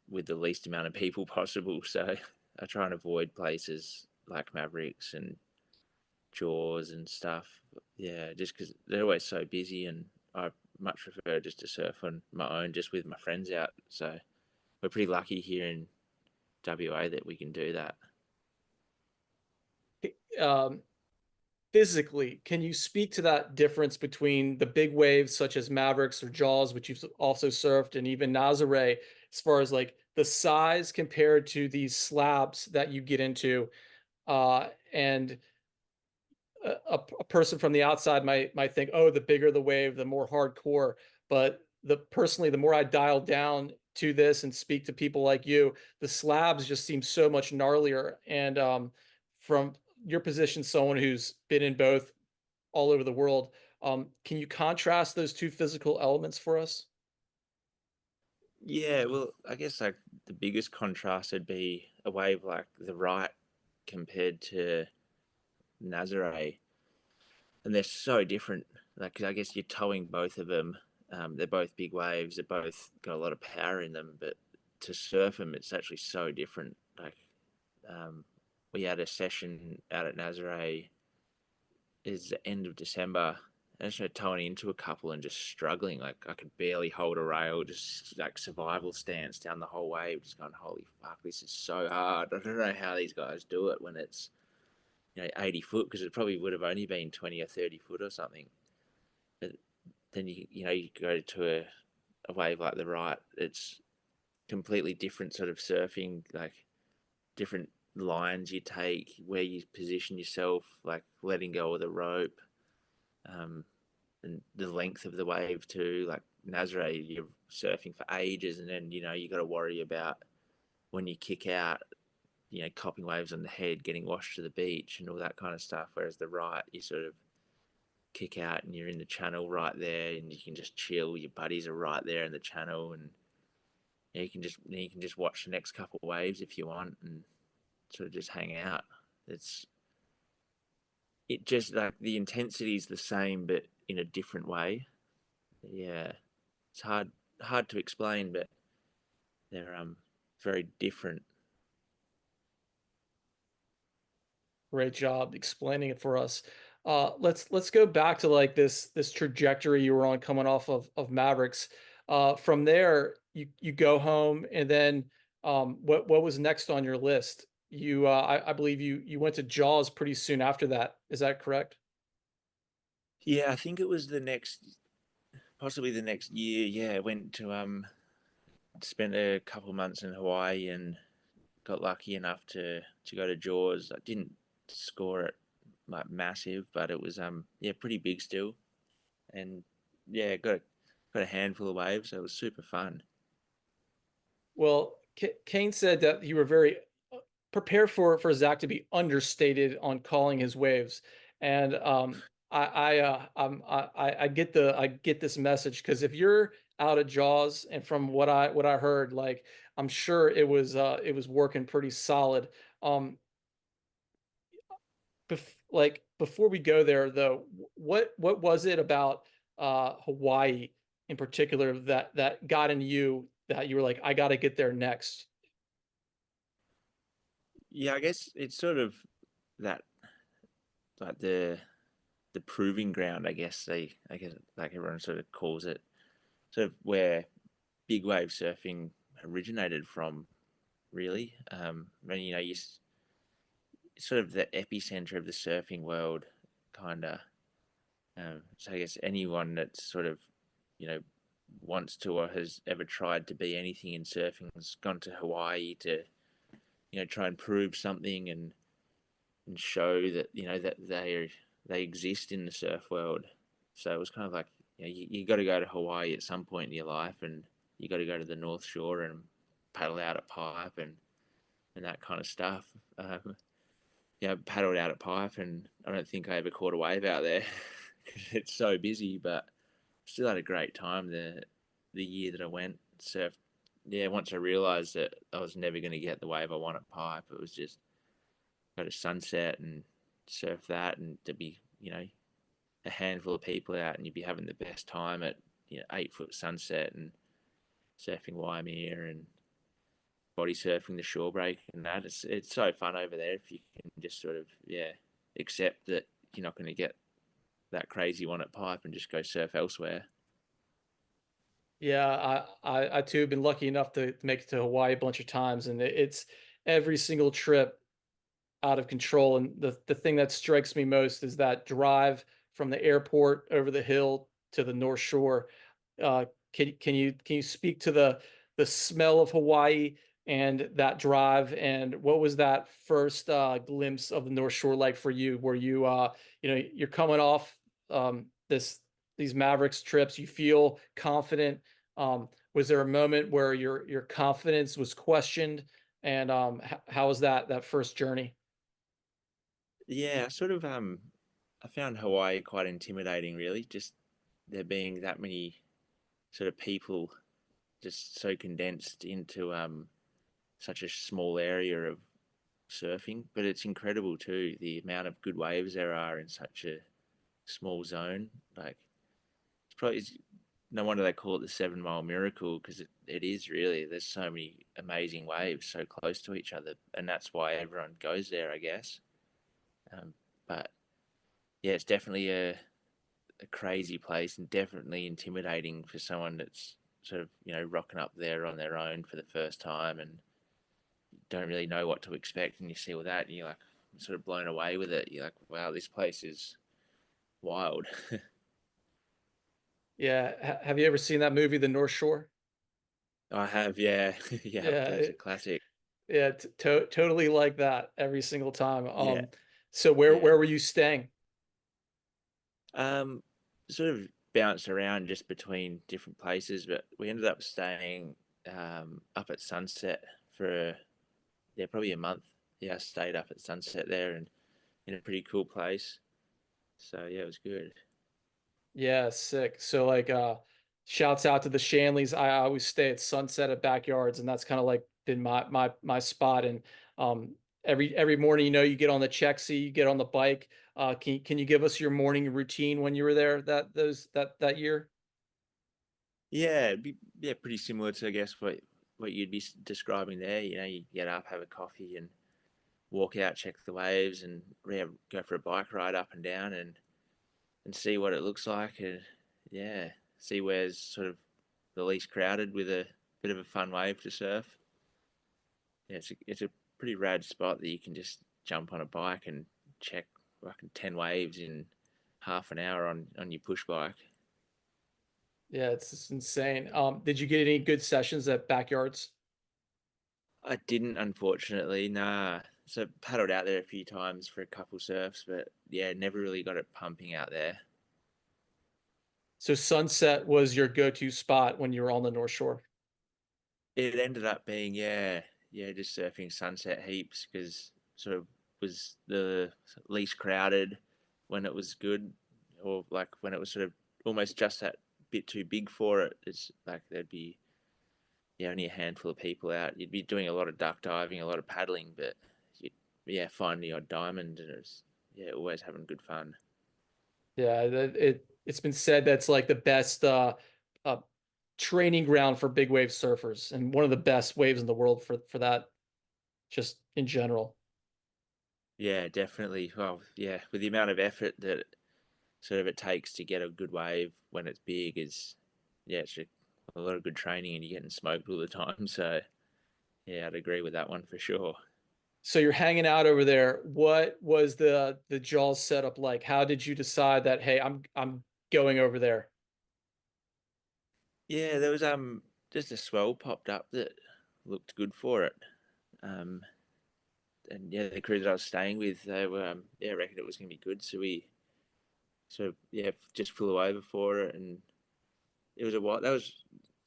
with the least amount of people possible. So I try and avoid places like Mavericks and Jaws and stuff. Yeah, just because they're always so busy, and I much prefer just to surf on my own, just with my friends out. So we're pretty lucky here in WA that we can do that. Um, Physically, can you speak to that difference between the big waves such as Mavericks or Jaws, which you've also surfed, and even Nazare, as far as like the size compared to these slabs that you get into? And a person from the outside might think, oh, the bigger the wave, the more hardcore. But the more I dial down to this and speak to people like you, the slabs just seem so much gnarlier. And from your position, someone who's been in both all over the world, can you contrast those two physical elements for us? Yeah, well, I guess like the biggest contrast would be a wave like the right compared to Nazare. and they're so different. Like I guess you're towing both of them. They're both big waves. They're both got a lot of power in them, but to surf them, it's actually so different. Like we had a session out at Nazare is the end of December. And I started towing into a couple and just struggling. Like I could barely hold a rail, just like survival stance down the whole wave, just going, holy fuck, this is so hard. I don't know how these guys do it when it's 80 foot, because it probably would have only been 20 or 30 foot or something. But then you go to a wave like the right, it's completely different sort of surfing, like different lines you take, where you position yourself, like letting go of the rope, and the length of the wave too. Like Nazare, you're surfing for ages, and then you got to worry about when you kick out, copping waves on the head, getting washed to the beach, and all that kind of stuff. Whereas the right, you sort of kick out and you're in the channel right there, and you can just chill. Your buddies are right there in the channel, and you can just watch the next couple of waves if you want, and sort of just hang out. It just like the intensity is the same, but in a different way. Yeah, it's hard to explain, but they're very different. Great job explaining it for us. Let's go back to like this trajectory you were on coming off of Mavericks. From there, you go home, and then what was next on your list? I believe you went to Jaws pretty soon after that. Is that correct? Yeah, I think it was possibly the next year. Yeah, I went to spent a couple of months in Hawaii and got lucky enough to go to Jaws. I didn't score it like massive, but it was yeah, pretty big still, and yeah, got a handful of waves, so it was super fun. Well, Kane said that you were very prepared for Zach to be understated on calling his waves, and I get this message, because if you're out of Jaws, and from what I heard, like, I'm sure it was working pretty solid. Um, like, before we go there though, what was it about Hawaii in particular that got in you, that you were like, I got to get there next? Yeah, I guess it's sort of that, like the proving ground. I guess like everyone sort of calls it, sort of where big wave surfing originated from, really. And you sort of the epicenter of the surfing world, kind of. So I guess anyone that sort of, you know, wants to or has ever tried to be anything in surfing has gone to Hawaii to, try and prove something, and show that that they exist in the surf world. So it was kind of like, you got to go to Hawaii at some point in your life, and you got to go to the North Shore and paddle out at pipe, and that kind of stuff. Yeah, paddled out at pipe, and I don't think I ever caught a wave out there because it's so busy. But still had a great time the year that I went surfed. Yeah, once I realised that I was never going to get the wave I want at pipe, it was just go to sunset and surf that, and to be a handful of people out, and you'd be having the best time at 8 foot sunset and surfing Waimea and body surfing the shore break, and that it's so fun over there if you can just sort of accept that you're not going to get that crazy one at pipe and just go surf elsewhere. Yeah, I too have been lucky enough to make it to Hawaii a bunch of times, and it's every single trip out of control. And the thing that strikes me most is that drive from the airport over the hill to the North Shore. Uh, can you speak to the smell of Hawaii and that drive, and what was that first glimpse of the North Shore like for you? Were you you're coming off this these Mavericks trips, you feel confident. Was there a moment where your confidence was questioned, and how was that first journey? Yeah, sort of. I found Hawaii quite intimidating, really. Just there being that many sort of people, just so condensed into such a small area of surfing. But it's incredible too, the amount of good waves there are in such a small zone. Like it's no wonder they call it the 7 Mile Miracle, because it is really. There's so many amazing waves so close to each other, and that's why everyone goes there, I guess. But yeah, it's definitely a crazy place, and definitely intimidating for someone that's sort of rocking up there on their own for the first time and don't really know what to expect. And you see all that, and you're like sort of blown away with it. You're like, wow, this place is wild. Yeah. Have you ever seen that movie, The North Shore? I have, yeah. Yeah, Yeah. it's a classic. Yeah. Totally like that every single time. Yeah, So yeah. where were you staying? Um, Sort of bounced around just between different places, but we ended up staying up at Sunset for probably a month. Yeah, I stayed up at Sunset there and in a pretty cool place. So yeah, it was good. Yeah, sick. So like shouts out to the Shanleys. I always stay at Sunset at Backyards, and that's kind of like been my spot. And every morning, you get on the Chexie, you get on the bike. Can you give us your morning routine when you were there that year? Yeah, yeah, pretty similar to, I guess, what you'd be describing there. You get up, have a coffee, and walk out, check the waves, and yeah, go for a bike ride up and down, and see what it looks like, and yeah, see where's sort of the least crowded with a bit of a fun wave to surf. Yeah, it's a pretty rad spot that you can just jump on a bike and check like 10 waves in half an hour on your push bike. Yeah, it's just insane. Did you get any good sessions at Backyards? I didn't, unfortunately, nah. So paddled out there a few times for a couple surfs, but yeah, never really got it pumping out there. So Sunset was your go-to spot when you were on the North Shore. It ended up being, yeah, just surfing Sunset heaps, because sort of was the least crowded when it was good, or like when it was sort of almost just that bit too big for it. It's like there'd be, yeah, only a handful of people out. You'd be doing a lot of duck diving, a lot of paddling, but you'd, yeah, find the odd diamond, and it's, yeah, always having good fun. Yeah, it's been said that's like the best uh training ground for big wave surfers and one of the best waves in the world for that just in general. Yeah, definitely. Well, yeah, with the amount of effort that sort of it takes to get a good wave when it's big is, yeah, it's a lot of good training, and you're getting smoked all the time. So yeah, I'd agree with that one for sure. So you're hanging out over there. What was the Jaws setup like? How did you decide that, hey, I'm going over there? Yeah, there was just a swell popped up that looked good for it. Um, and yeah, the crew that I was staying with, they were yeah, reckoned it was going to be good. So we sort of, yeah, just flew over for it, and it was a while. That was,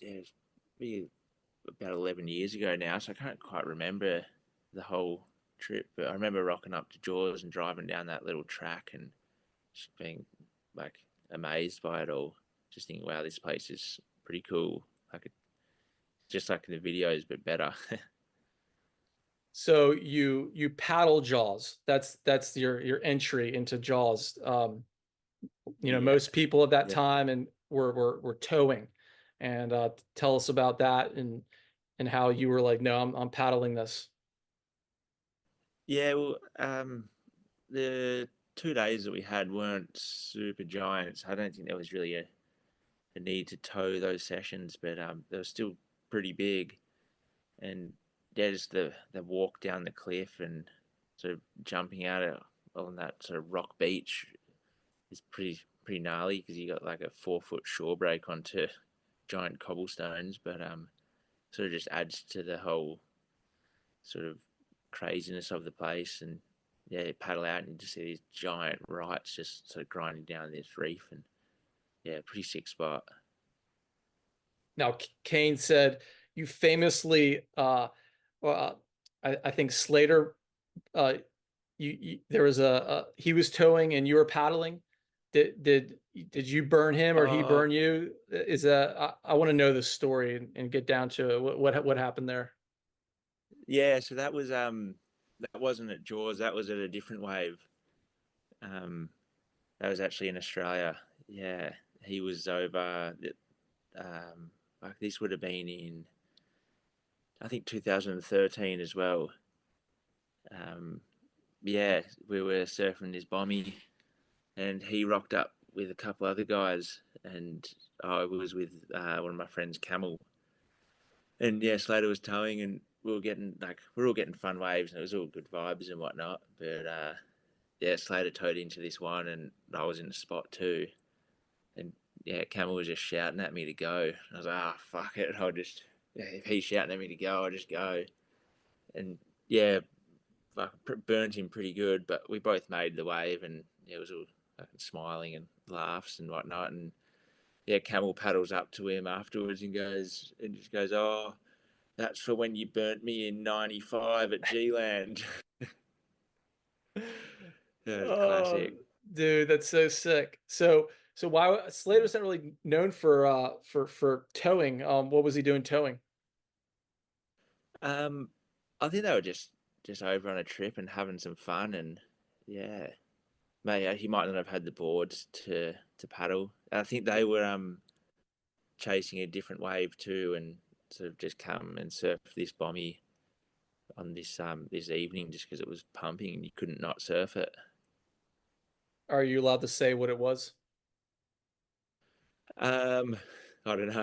yeah, it was maybe about 11 years ago now, so I can't quite remember the whole trip. But I remember rocking up to Jaws and driving down that little track and just being like amazed by it all. Just thinking, wow, this place is pretty cool. Like it, just like in the videos, but better. So you paddle Jaws. That's your entry into Jaws. Yeah, Most people at that yeah, time and were towing. And tell us about that and how you were like, no, I'm paddling this. yeah. Well, the 2 days that we had weren't super giant, so I don't think there was really a need to tow those sessions, but they were still pretty big. And yeah, just the walk down the cliff and sort of jumping out on that sort of rock beach is pretty gnarly, because you got like a 4 foot shore break onto giant cobblestones, but sort of just adds to the whole sort of craziness of the place. And yeah, you paddle out and you just see these giant rights just sort of grinding down this reef, and yeah, pretty sick spot. Now, Kane said you famously, well, I think Slater, uh, there was he was towing and you were paddling. Did you burn him or he Uh burn you? Is that I want to know the story and get down to it. What happened there? yeah, so that wasn't at Jaws, that was at a different wave. Um that was actually in Australia. Yeah, he was over. Like this would have been in, I think, 2013 as well. Um, yeah, we were surfing this bommy, and he rocked up with a couple other guys, and I was with one of my friends, Camel, and yeah, Slater was towing, and we were all getting fun waves, and it was all good vibes and whatnot. But yeah, Slater towed into this one, and I was in the spot too, and yeah, Camel was just shouting at me to go. I was like, ah, oh, fuck it, I'll just, yeah, if he's shouting at me to go, I'll just go. And yeah, like burnt him pretty good, but we both made the wave, and yeah, it was all fucking smiling and laughs and whatnot. And yeah, Camel paddles up to him afterwards and just goes, oh, that's for when you burnt me in '95 at G-Land. That was Oh, classic. dude, that's so sick. So why Slater's not really known for towing? What was he doing towing? Um, I think they were just over on a trip and having some fun, and yeah, maybe he might not have had the boards to paddle. I think they were chasing a different wave too, and sort of just come and surf this bommy on this evening just because it was pumping and you couldn't not surf it. Are you allowed to say what it was? Um, I don't know.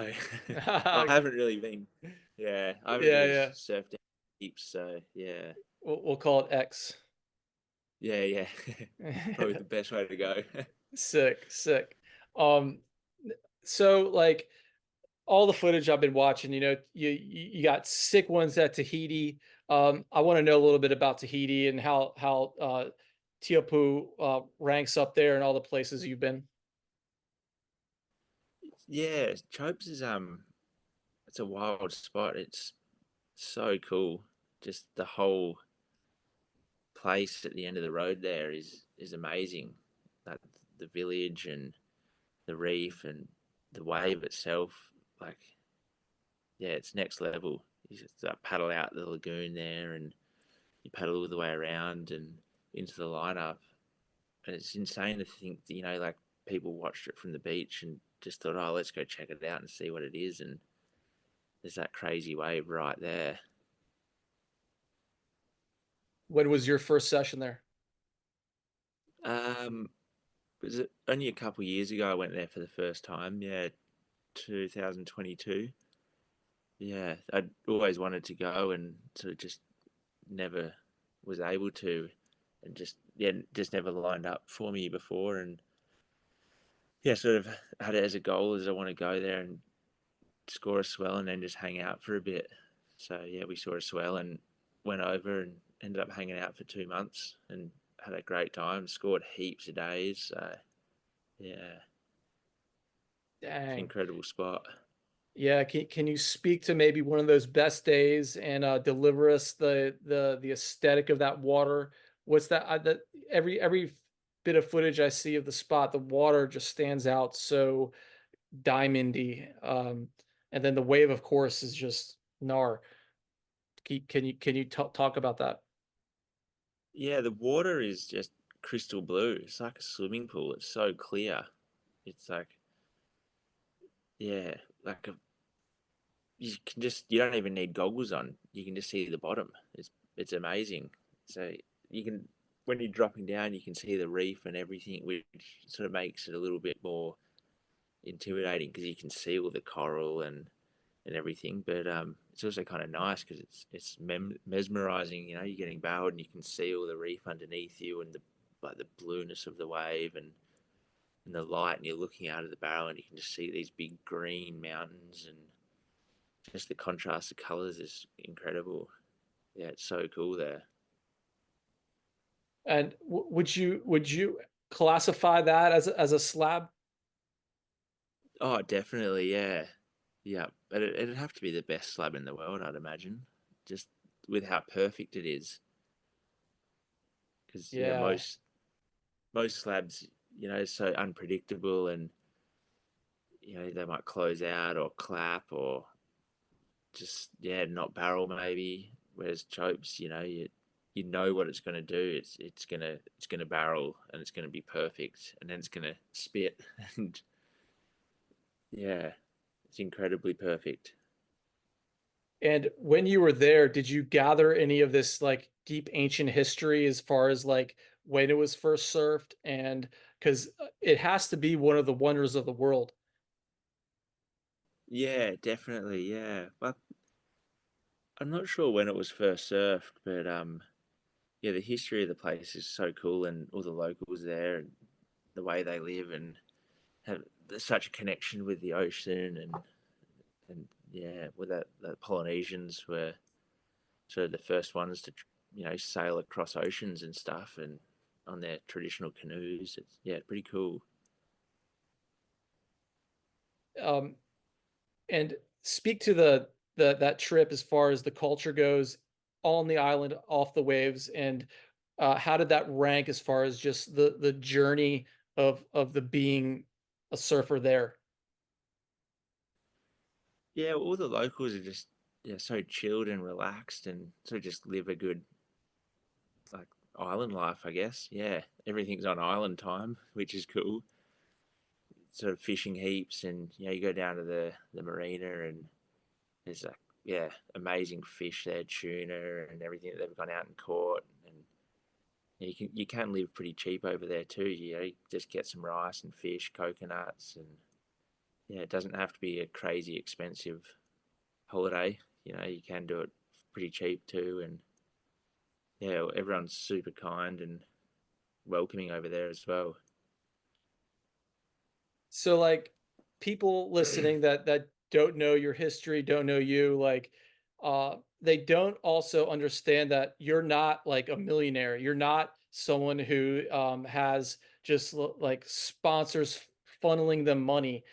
I Okay. haven't really been. Yeah, I haven't Yeah, really yeah. surfed heaps. So yeah, We'll call it X. yeah, yeah. Probably the best way to go. Sick, sick. Um, so like all the footage I've been watching, you got sick ones at Tahiti. I want to know a little bit about Tahiti and how Teahupo'o ranks up there and all the places you've been. Yeah, Chopes is it's a wild spot. It's so cool. Just the whole place at the end of the road there is amazing. That the village and the reef and the wave itself, like yeah, it's next level. You just paddle out the lagoon there, and you paddle all the way around and into the lineup, and it's insane to think that, like people watched it from the beach and just thought, oh, let's go check it out and see what it is, and there's that crazy wave right there. When was your first session there? Um, was it only a couple of years ago I went there for the first time? Yeah, 2022. Yeah, I'd always wanted to go and sort of just never was able to, and just never lined up for me before, and yeah, sort of had it as a goal as I want to go there and score a swell and then just hang out for a bit. So yeah, we saw a swell and went over and ended up hanging out for 2 months and had a great time. Scored heaps of days. So yeah, it's an Dang. incredible spot. Yeah, can you speak to maybe one of those best days and deliver us the aesthetic of that water? What's that? Every bit of footage I see of the spot, the water just stands out so diamondy. And then the wave, of course, is just gnar. Can you talk about that? Yeah, the water is just crystal blue. It's like a swimming pool. It's so clear. It's like yeah, like you don't even need goggles on. You can just see the bottom. It's amazing. So you can when you're dropping down, you can see the reef and everything, which sort of makes it a little bit more intimidating because you can see all the coral and everything. But it's also kind of nice because it's mesmerizing. You're getting barreled and you can see all the reef underneath you and the blueness of the wave and the light, and you're looking out of the barrel and you can just see these big green mountains, and just the contrast of colors is incredible. Yeah, it's so cool there. And would you classify that as a slab? Oh, definitely, yeah, yeah. But it'd have to be the best slab in the world, I'd imagine, just with how perfect it is. Because yeah, Yeah. most slabs, so unpredictable, and they might close out or clap or just not barrel maybe. Whereas chopes, you know what it's going to do. It's gonna barrel and it's going to be perfect, and then it's going to spit, and yeah, it's incredibly perfect. And when you were there, did you gather any of this like deep ancient history as far as like when it was first surfed? And because it has to be one of the wonders of the world. Yeah, definitely. Yeah, but I'm not sure when it was first surfed, but yeah, the history of the place is so cool, and all the locals there, and the way they live, and have such a connection with the ocean, and yeah, with that the Polynesians were sort of the first ones to sail across oceans and stuff, and on their traditional canoes. It's yeah, pretty cool. Um, and speak to the that trip as far as the culture goes on the island off the waves, and how did that rank as far as just the journey of the being a surfer there? Yeah, all the locals are just yeah so chilled and relaxed, and sort of just live a good like island life, I guess. Yeah, everything's on island time, which is cool. Sort of fishing heaps, and you go down to the marina, and there's like yeah amazing fish there, tuna and everything that they've gone out and caught, and you can live pretty cheap over there too. You just get some rice and fish, coconuts, and yeah, it doesn't have to be a crazy expensive holiday. You can do it pretty cheap too, and yeah, everyone's super kind and welcoming over there as well. So like people listening that don't know your history, don't know you, like they don't also understand that you're not like a millionaire. You're not someone who has just like sponsors funneling them money.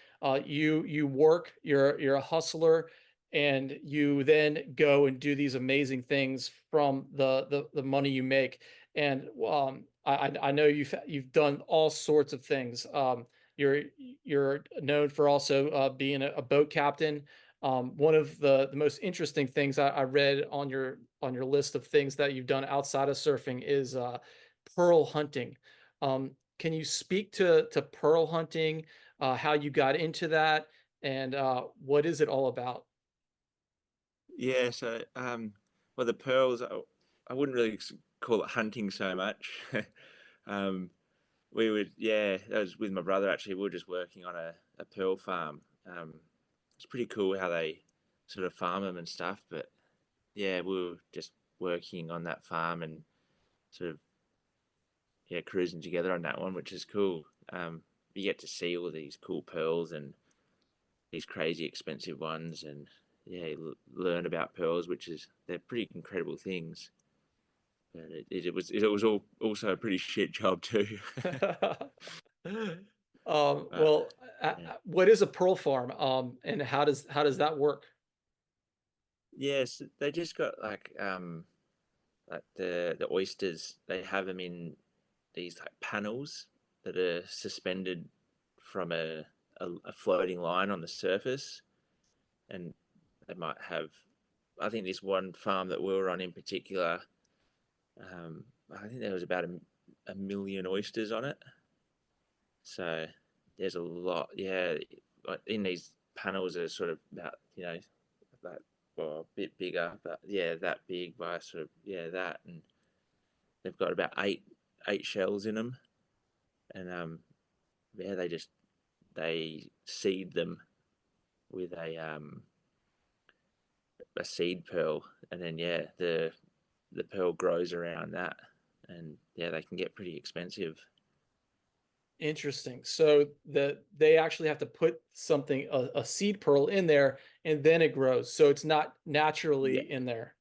You work, you're a hustler, and you then go and do these amazing things from the money you make. And I know you've done all sorts of things. You're you're known for also being a boat captain. One of the most interesting things I read on your list of things that you've done outside of surfing is pearl hunting. Can you speak to pearl hunting, how you got into that, and what is it all about? Yeah, so well, the pearls, I wouldn't really call it hunting so much. um, we would, yeah, that was with my brother actually. We were just working on a pearl farm. It's pretty cool how they sort of farm them and stuff. But yeah, we were just working on that farm and sort of yeah cruising together on that one, which is cool. You get to see all these cool pearls and these crazy expensive ones, and yeah, learn about pearls, which is they're pretty incredible things. But it was all also a pretty shit job too. But Well, yeah, what is a pearl farm? And how does that work? yes, they just got like the oysters. They have them in these like panels that are suspended from a floating line on the surface, and they might have. I think this one farm that we were on in particular, I think there was about a million oysters on it. So there's a lot. Yeah, like in these panels are sort of about like well a bit bigger, but yeah, that big by sort of yeah that, and they've got about eight shells in them, and yeah they seed them with a seed pearl, and then yeah the pearl grows around that, and yeah they can get pretty expensive. Interesting. So they actually have to put something a seed pearl in there and then it grows. So it's not Yeah. naturally in there.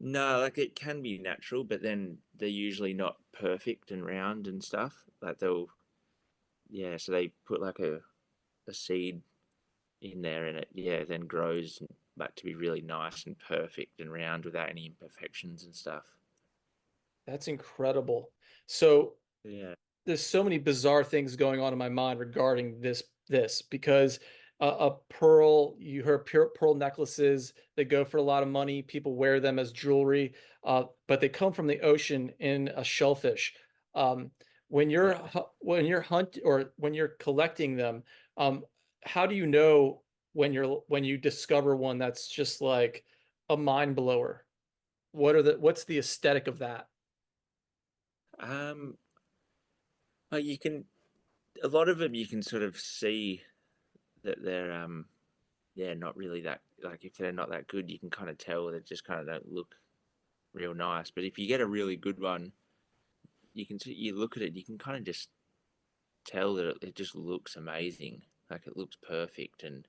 No, like it can be natural, but then they're usually not perfect and round and stuff. Like they'll, yeah, so they put like a seed in there, and it, yeah, then grows back to be really nice and perfect and round without any imperfections and stuff. That's incredible. So Yeah. there's so many bizarre things going on in my mind regarding this because a pearl. You heard pure pearl necklaces. They go for a lot of money. People wear them as jewelry, but they come from the ocean in a shellfish. Um, Yeah. when you're hunt or when you're collecting them, um, how do you know when you discover one that's just like a mind blower? What's the aesthetic of that? Um, well, you can a lot of them you can sort of see that they're yeah, not really that, like if they're not that good, you can kind of tell they just kind of don't look real nice. But if you get a really good one, you look at it, you can kind of just tell that it just looks amazing. Like it looks perfect, and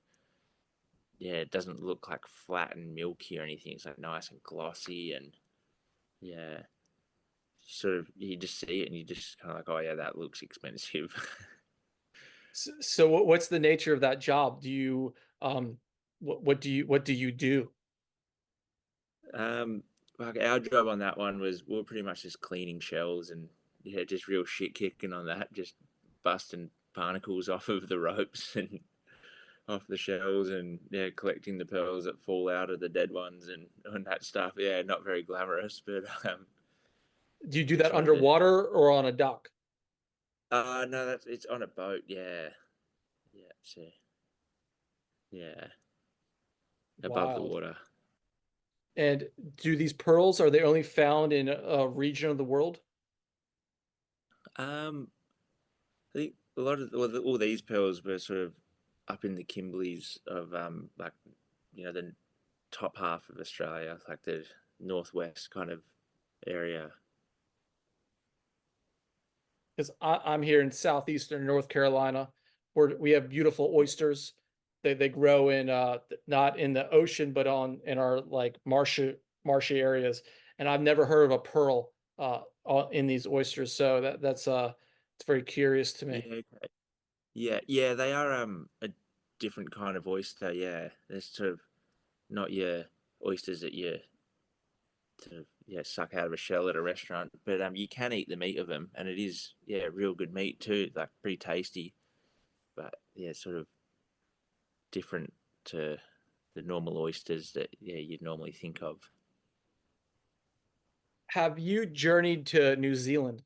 yeah, it doesn't look like flat and milky or anything. It's like nice and glossy, and yeah, sort of you just see it and you just kind of like, oh yeah, that looks expensive. So what's the nature of that job? Do you what do you do? um, like our job on that one was we are pretty much just cleaning shells and yeah, just real shit kicking on that, just busting barnacles off of the ropes and off the shells, and yeah, collecting the pearls that fall out of the dead ones and that stuff. Yeah, not very glamorous, but Do you do just that wanted to. underwater or on a dock? No, that's it's on a boat. Yeah, yeah, so yeah, above the Wild. water. And do these pearls, are they only found in a region of the world? Um, I think a lot of all these pearls were sort of up in the Kimberleys of like the top half of Australia, like the northwest kind of area. Because I'm here in southeastern North Carolina, where we have beautiful oysters. They grow in not in the ocean, but on in our like marshy areas. And I've never heard of a pearl in these oysters, so that's it's very curious to me. Yeah, okay. Yeah, they are a different kind of oyster. Yeah, they're sort of not your oysters that you sort of yeah suck out of a shell at a restaurant, but you can eat the meat of them, and it is yeah real good meat too, like pretty tasty. But yeah, sort of different to the normal oysters that yeah you'd normally think of. Have you journeyed to New Zealand?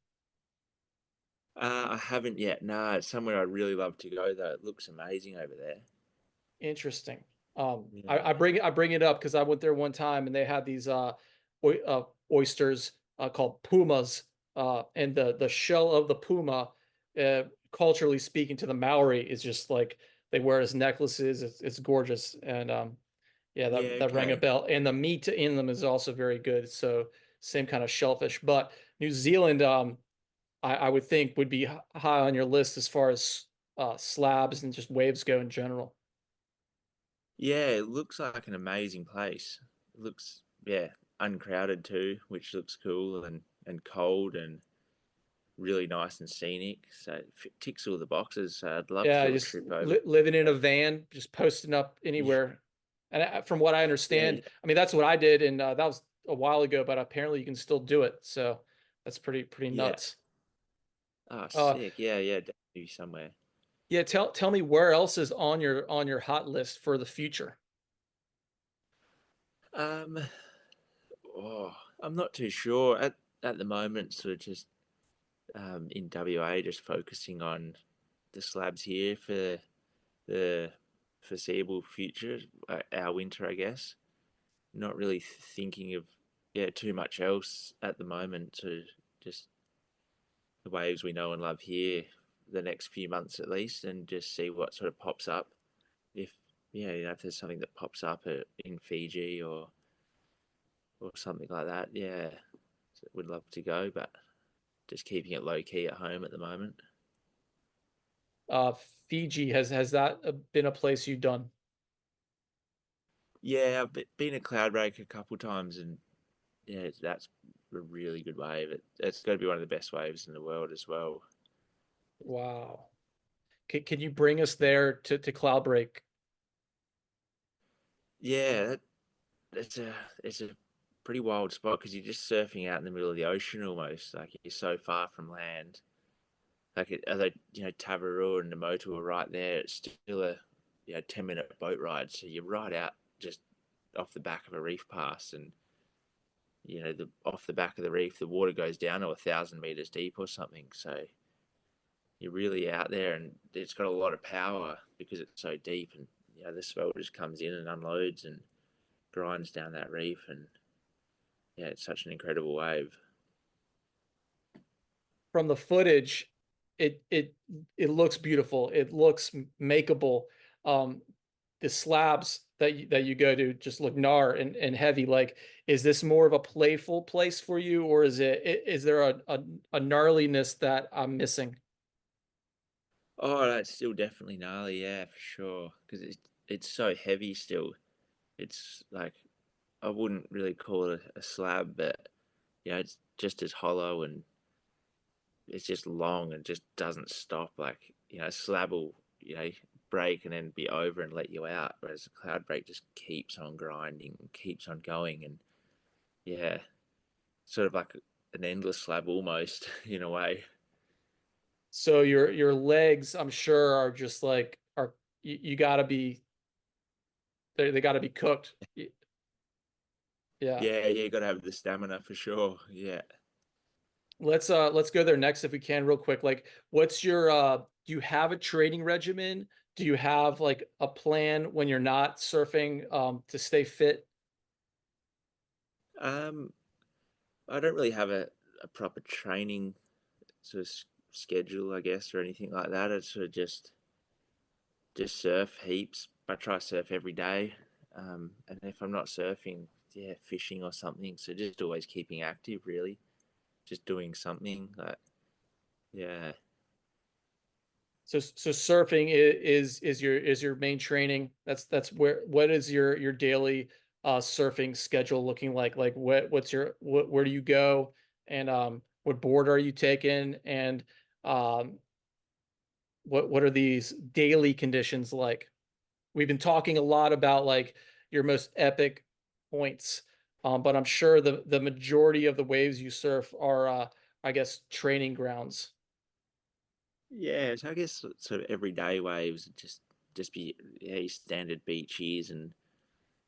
I haven't yet. No, it's somewhere I'd really love to go though. It looks amazing over there. Interesting. Yeah, I bring it up because I went there one time and they had these oysters called pumas, and the shell of the puma, uh, culturally speaking, to the Maori is just like they wear as necklaces. It's gorgeous, and yeah, yeah, that rang a okay. bell. And the meat in them is also very good. So same kind of shellfish, but New Zealand, I would think would be high on your list as far as slabs and just waves go in general. Yeah, it looks like an amazing place. It looks yeah uncrowded too, which looks cool and cold and really nice and scenic. So it ticks all the boxes. So I'd love to Yeah, do a just trip over. living in a Yeah, van, just posting up yeah, anywhere. And from what I yeah, understand, I mean, that's what I did, and that was a while ago, but apparently you can still do it. So that's pretty yeah. nuts. Oh, Uh, sick. Yeah, yeah, definitely somewhere. yeah, tell me where else is on your hot list for the future. Um, oh, I'm not too sure at the moment. Sort of just in WA, just focusing on the slabs here for the foreseeable future, our winter, I guess. Not really thinking of yeah too much else at the moment. To just the waves we know and love here, the next few months at least, and just see what sort of pops up. If yeah, if there's something that pops up in Fiji or something like that, yeah, would love to go, but just keeping it low key at home at the moment. Uh, Fiji, has that been a place you've done? Yeah, I've been a Cloudbreak a couple times, and yeah, that's a really good wave. It's got to be one of the best waves in the world as well. Wow. Can you bring us there to Cloudbreak? Yeah, it's a pretty wild spot because you're just surfing out in the middle of the ocean almost. Like you're so far from land. Like although Tavarua and Namotu are right there, it's still a 10-minute boat ride. So you ride out just off the back of a reef pass, and off the back of the reef, the water goes down to 1,000 meters deep or something. So you're really out there, and it's got a lot of power because it's so deep, and the swell just comes in and unloads and grinds down that reef, and it's such an incredible wave. From the footage, it looks beautiful. It looks makeable. The slabs that you go to just look gnar and heavy. Like, is this more of a playful place for you, or is there a gnarliness that I'm missing? Oh, that's still definitely gnarly, yeah, for sure. Because it's so heavy still. It's like, I wouldn't really call it a slab, but it's just as hollow, and it's just long and just doesn't stop. Like, a slab will, break and then be over and let you out, whereas a cloud break just keeps on grinding and keeps on going. And yeah, sort of like an endless slab almost in a way. So your legs, I'm sure, are just like you gotta be they gotta be cooked. Yeah. Yeah, you got to have the stamina for sure. Yeah. Let's go there next if we can real quick. Like, what's your do you have a training regimen? Do you have like a plan when you're not surfing to stay fit? Um, I don't really have a proper training sort of schedule, I guess, or anything like that. It's sort of just surf heaps. I try to surf every day, and if I'm not surfing, fishing or something. So just always keeping active, really, just doing something. Yeah, So surfing is your main training. That's what is your daily surfing schedule looking like? Like what's your where do you go, and what board are you taking, and um what are these daily conditions like? We've been talking a lot about like your most epic points, but I'm sure the majority of the waves you surf are I guess training grounds. yeah. So I guess sort of everyday waves, just be your standard beaches and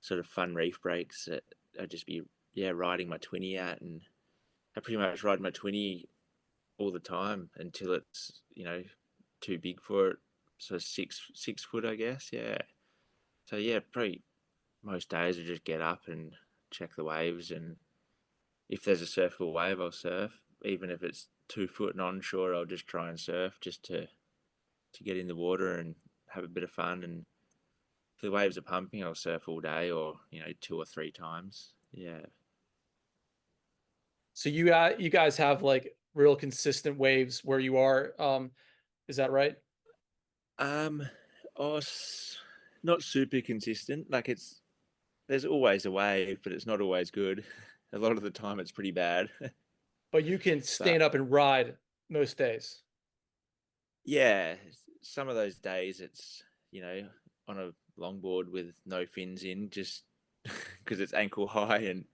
sort of fun reef breaks that I just be riding my 20 at, and I pretty much ride my 20 all the time until it's too big for it. So 6 foot, I guess. Yeah. So yeah, probably most days I just get up and check the waves, and if there's a surfable wave, I'll surf. Even if it's 2 foot and onshore, I'll just try and surf just to get in the water and have a bit of fun. And if the waves are pumping, I'll surf all day, or 2 or 3 times. Yeah. So you guys have like real consistent waves where you are. Is that right? Um. Oh, not super consistent. Like, there's always a wave, but it's not always good. A lot of the time, it's pretty bad. But you can But stand up and ride most days. yeah, some of those days it's on a longboard with no fins in, just because it's ankle high and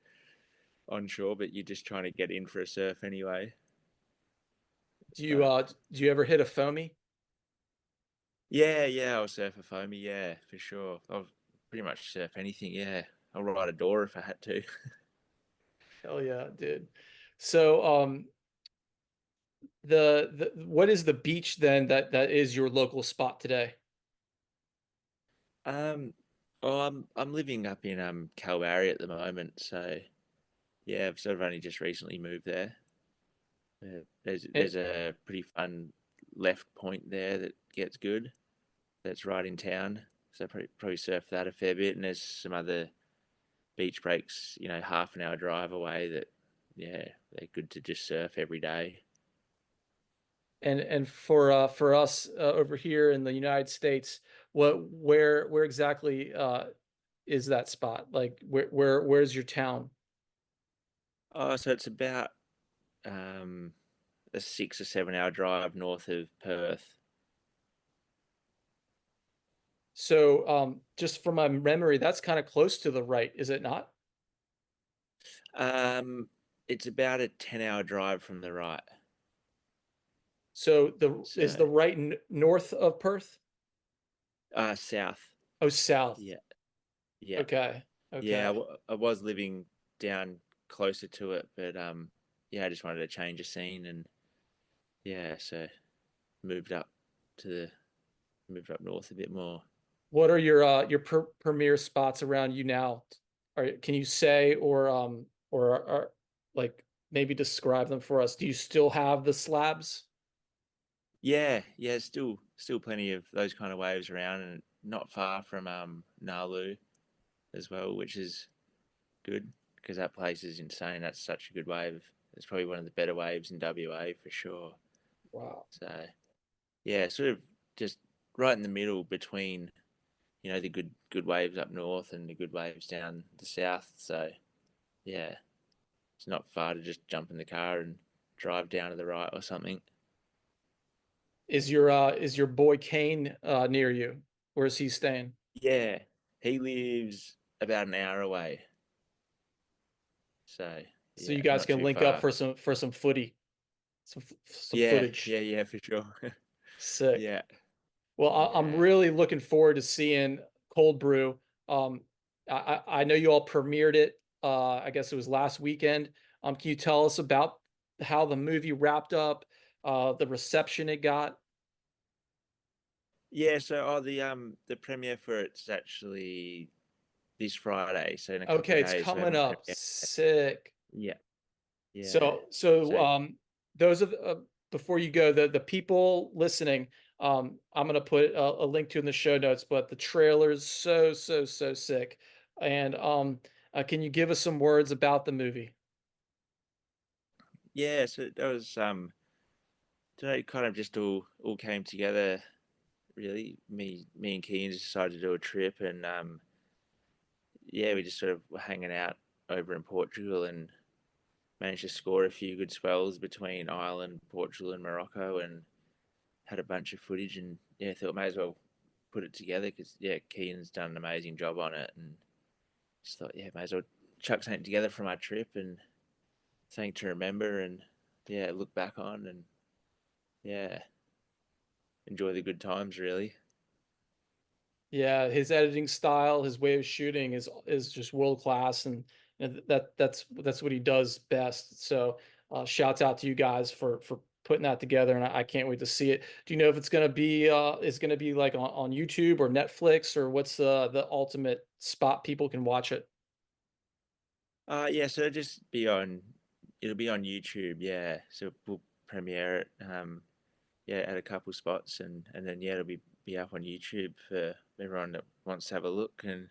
onshore, but you're just trying to get in for a surf anyway. But Do you ever hit a foamy? yeah, I'll surf a foamy. Yeah, for sure. I'll pretty much surf anything. Yeah, I'll ride a door if I had to. Hell yeah, dude. So the what is the beach then that is your local spot today? um, oh, I'm living up in Kalbarri at the moment, so yeah, I've sort of only just recently moved there. There's It, a pretty fun left point there that gets good. That's right in town, so probably surf that a fair bit. And there's some other beach breaks, half an hour drive away that they're good to just surf every day. and for us over here in the United States, where exactly is that spot? Like where's your town? Oh, so it's about um, a 6 or 7 hour drive north of Perth. So just from my memory, that's kind of close to the right, is it not? Um, it's about a 10-hour drive from the right. So the is So the right north of Perth? south. Oh, south. Yeah, yeah, Okay. yeah. Okay. I was living down closer to it, but yeah, I just wanted to change the scene, and yeah, so moved up to the moved up north a bit more. What are your premier spots around you now? Or can you say or like maybe describe them for us? Do you still have the slabs? Yeah, yeah, still plenty of those kind of waves around, and not far from Nalu as well, which is good because that place is insane. That's such a good wave. It's probably one of the better waves in WA for sure. Wow. So yeah, sort of just right in the middle between the good waves up north and the good waves down the south. So yeah, it's not far to just jump in the car and drive down to the right or something. Is your boy Kane near you? Where is he staying? Yeah, he lives about an hour away. So So you yeah, guys not can too link up far. for some footy, some Yeah, footage. yeah, yeah, for sure. Sick. Yeah, Well, I'm yeah. really looking forward to seeing Cold Brew. Um, I know you all premiered it. I guess it was last weekend. Can you tell us about how the movie wrapped up, the reception it got? Yeah, so the premiere for it's actually this Friday, so in a couple of Okay, it's days we're coming having a up. premiere. Sick. Yeah, yeah. So So those of before you go, the people listening, I'm gonna put a link to in the show notes. But the trailer is so sick. And can you give us some words about the movie? yeah, so that was today kind of just all came together really. Me and Cian just decided to do a trip, and yeah, we just sort of were hanging out over in Portugal and managed to score a few good spells between Ireland, Portugal, and Morocco, and had a bunch of footage. And yeah, thought may as well put it together because yeah, Cian's done an amazing job on it, and just thought yeah, may as well chuck something together from our trip and something to remember and yeah, look back on and yeah, enjoy the good times really. Yeah, his editing style, his way of shooting is just world class, and that's what he does best. So, shouts out to you guys for putting that together, and I can't wait to see it. Do you know if it's gonna be like on YouTube or Netflix, or what's the ultimate spot people can watch it? Yeah, so it'll be on YouTube, yeah. So we'll premiere it yeah, at a couple spots and then yeah, it'll be up on YouTube for everyone that wants to have a look and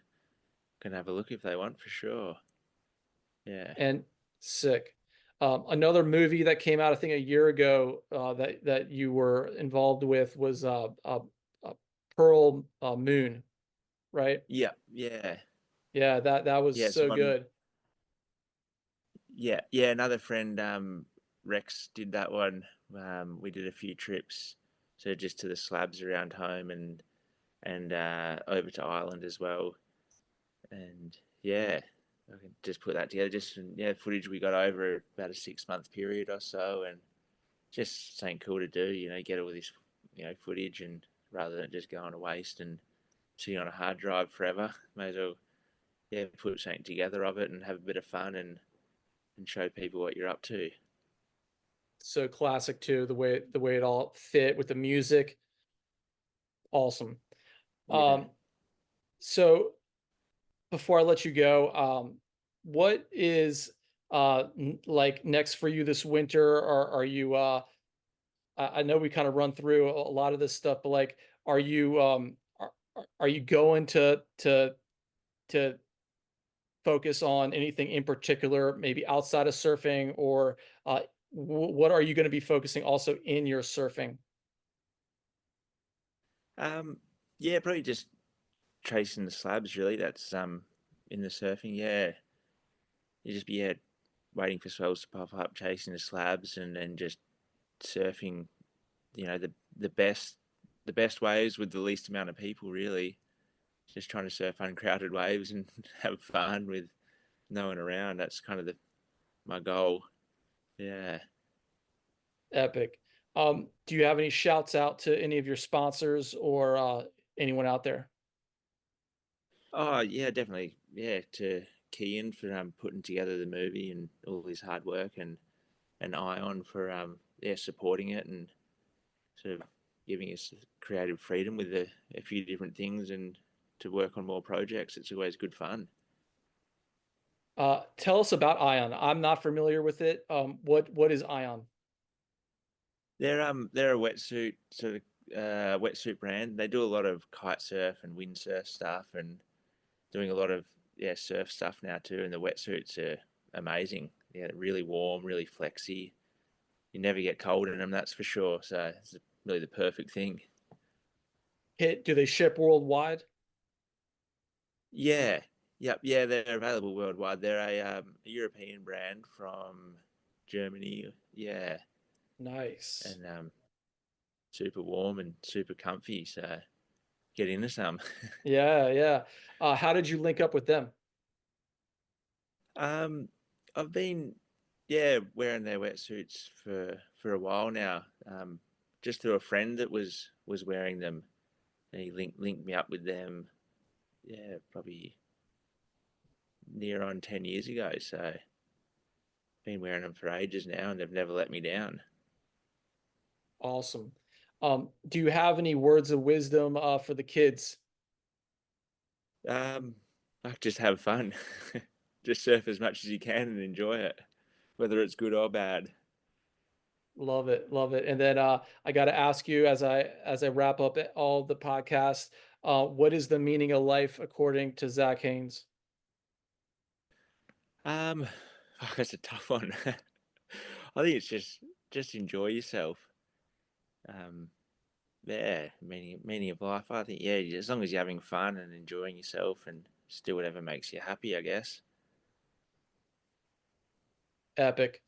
can have a look if they want for sure. Yeah. And sick. Another movie that came out, I think, a year ago, that you were involved with was Pearl Moon, right? Yeah, yeah. Yeah, that was Yeah, so so one good. yeah, yeah, another friend Rex did that one. We did a few trips so just to the slabs around home and over to Ireland as well. And yeah, I can just put that together. Just yeah, footage we got over about a 6 month period or so, and just something cool to do. Get all this footage, and rather than just going to waste and sitting on a hard drive forever, may as well yeah put something together of it and have a bit of fun and show people what you're up to. So classic too, the way it all fit with the music. Awesome. Yeah. Um, so before I let you go, what is like next for you this winter? Or are you I know we kind of run through a lot of this stuff, but like, are you are you going to focus on anything in particular, maybe outside of surfing, or what are you going to be focusing also in your surfing? Um. Yeah, probably just chasing the slabs. Really, that's in the surfing. Yeah, you just be yeah waiting for swells to pop up, chasing the slabs, and then just surfing. The best waves with the least amount of people. Really, just trying to surf uncrowded waves and have fun with no one around. That's kind of my goal. Yeah. Epic. Do you have any shouts out to any of your sponsors or anyone out there? Oh yeah, definitely. Yeah, to Cian for putting together the movie and all his hard work, and Ion for yeah supporting it and sort of giving us creative freedom with a few different things and to work on more projects. It's always good fun. Tell us about Ion. I'm not familiar with it. What is Ion? They're a wetsuit sort of wetsuit brand. They do a lot of kite surf and windsurf stuff and doing a lot of yeah surf stuff now too. And the wetsuits are amazing. Yeah, really warm, really flexy. You never get cold in them, that's for sure. So it's really the perfect thing. Do they ship worldwide? Yeah, yep, yeah. They're available worldwide. They're a European brand from Germany. Yeah, Nice. and super warm and super comfy. So get into some. Yeah, yeah. How did you link up with them? um, I've been yeah wearing their wetsuits for a while now. Just through a friend that was wearing them, and he linked me up with them. Yeah, probably near on 10 years ago. So been wearing them for ages now, and they've never let me down. Awesome. Do you have any words of wisdom for the kids? Um, I just have fun. Just surf as much as you can and enjoy it, whether it's good or bad. Love it, love it. And then I got to ask you as I wrap up all the podcast, what is the meaning of life according to Zac Haynes? Um, oh, that's a tough one. I think it's just enjoy yourself. Um, yeah, meaning of life. I think yeah, as long as you're having fun and enjoying yourself and just do whatever makes you happy, I guess. Epic.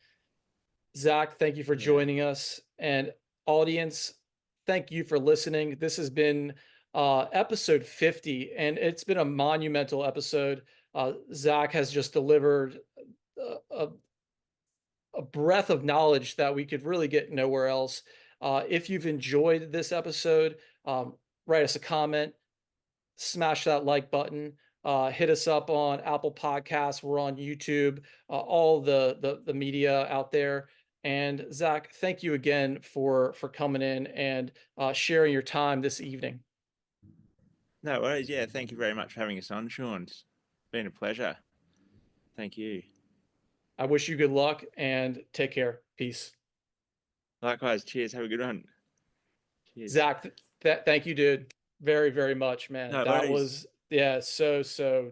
Zac, thank you for Yeah, joining us. And audience, thank you for listening. This has been episode 50, and it's been a monumental episode. Zac has just delivered a, a breadth of knowledge that we could really get nowhere else. If you've enjoyed this episode, write us a comment, smash that like button. Hit us up on Apple Podcasts. We're on YouTube, all the media out there. And Zac, thank you again for coming in and sharing your time this evening. no worries. Yeah, thank you very much for having us on, Sean. It's been a pleasure. Thank you. I wish you good luck and take care. Peace. Likewise. Cheers. Have a good one. Cheers. Zac, thank you, dude. Very, very much, man. No That worries. was, yeah, so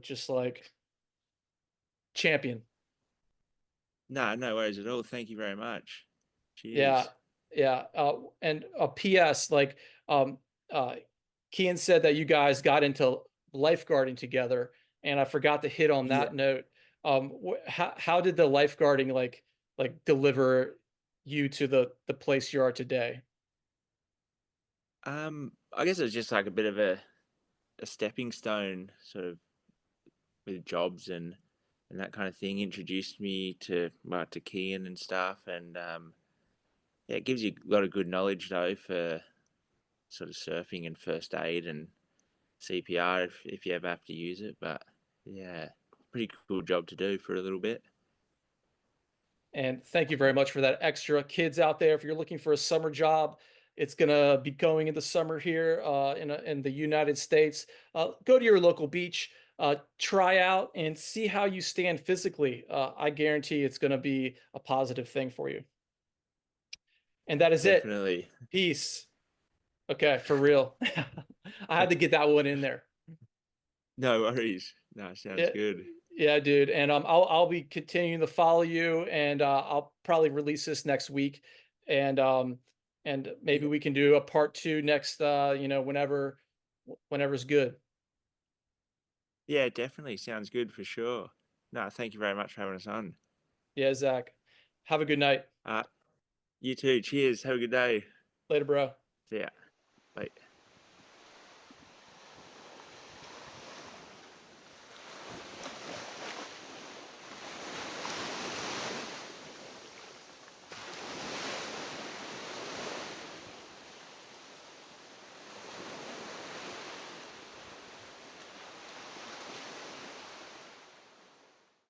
just like champion. No, no worries at all. Thank you very much. Yeah, Cheers. yeah. And a PS, like, uh, Cian said that you guys got into lifeguarding together, and I forgot to hit on Yeah. that note. How did the lifeguarding like deliver you to the place you are today? I guess it was just like a bit of a stepping stone, sort of with jobs and that kind of thing. Introduced me to well, to Cian and stuff, and yeah, it gives you a lot of good knowledge though for sort of surfing and first aid and CPR if you ever have to use it. But yeah, pretty cool job to do for a little bit. And thank you very much for that extra. Kids out there, if you're looking for a summer job, it's going to be going into summer here in the United States. Go to your local beach, try out, and see how you stand physically. I guarantee it's going to be a positive thing for you. And that is it. Definitely. Peace. Okay, for real. I had to get that one in there. No worries. No, sounds Yeah, good. yeah, dude. And I'll be continuing to follow you, and I'll probably release this next week, and maybe Yeah. we can do a part two next. Whenever's good. Yeah, definitely. Sounds good for sure. No, thank you very much for having us on. Yeah, Zac. Have a good night. You too. Cheers. Have a good day. Later, bro. See ya. Bye.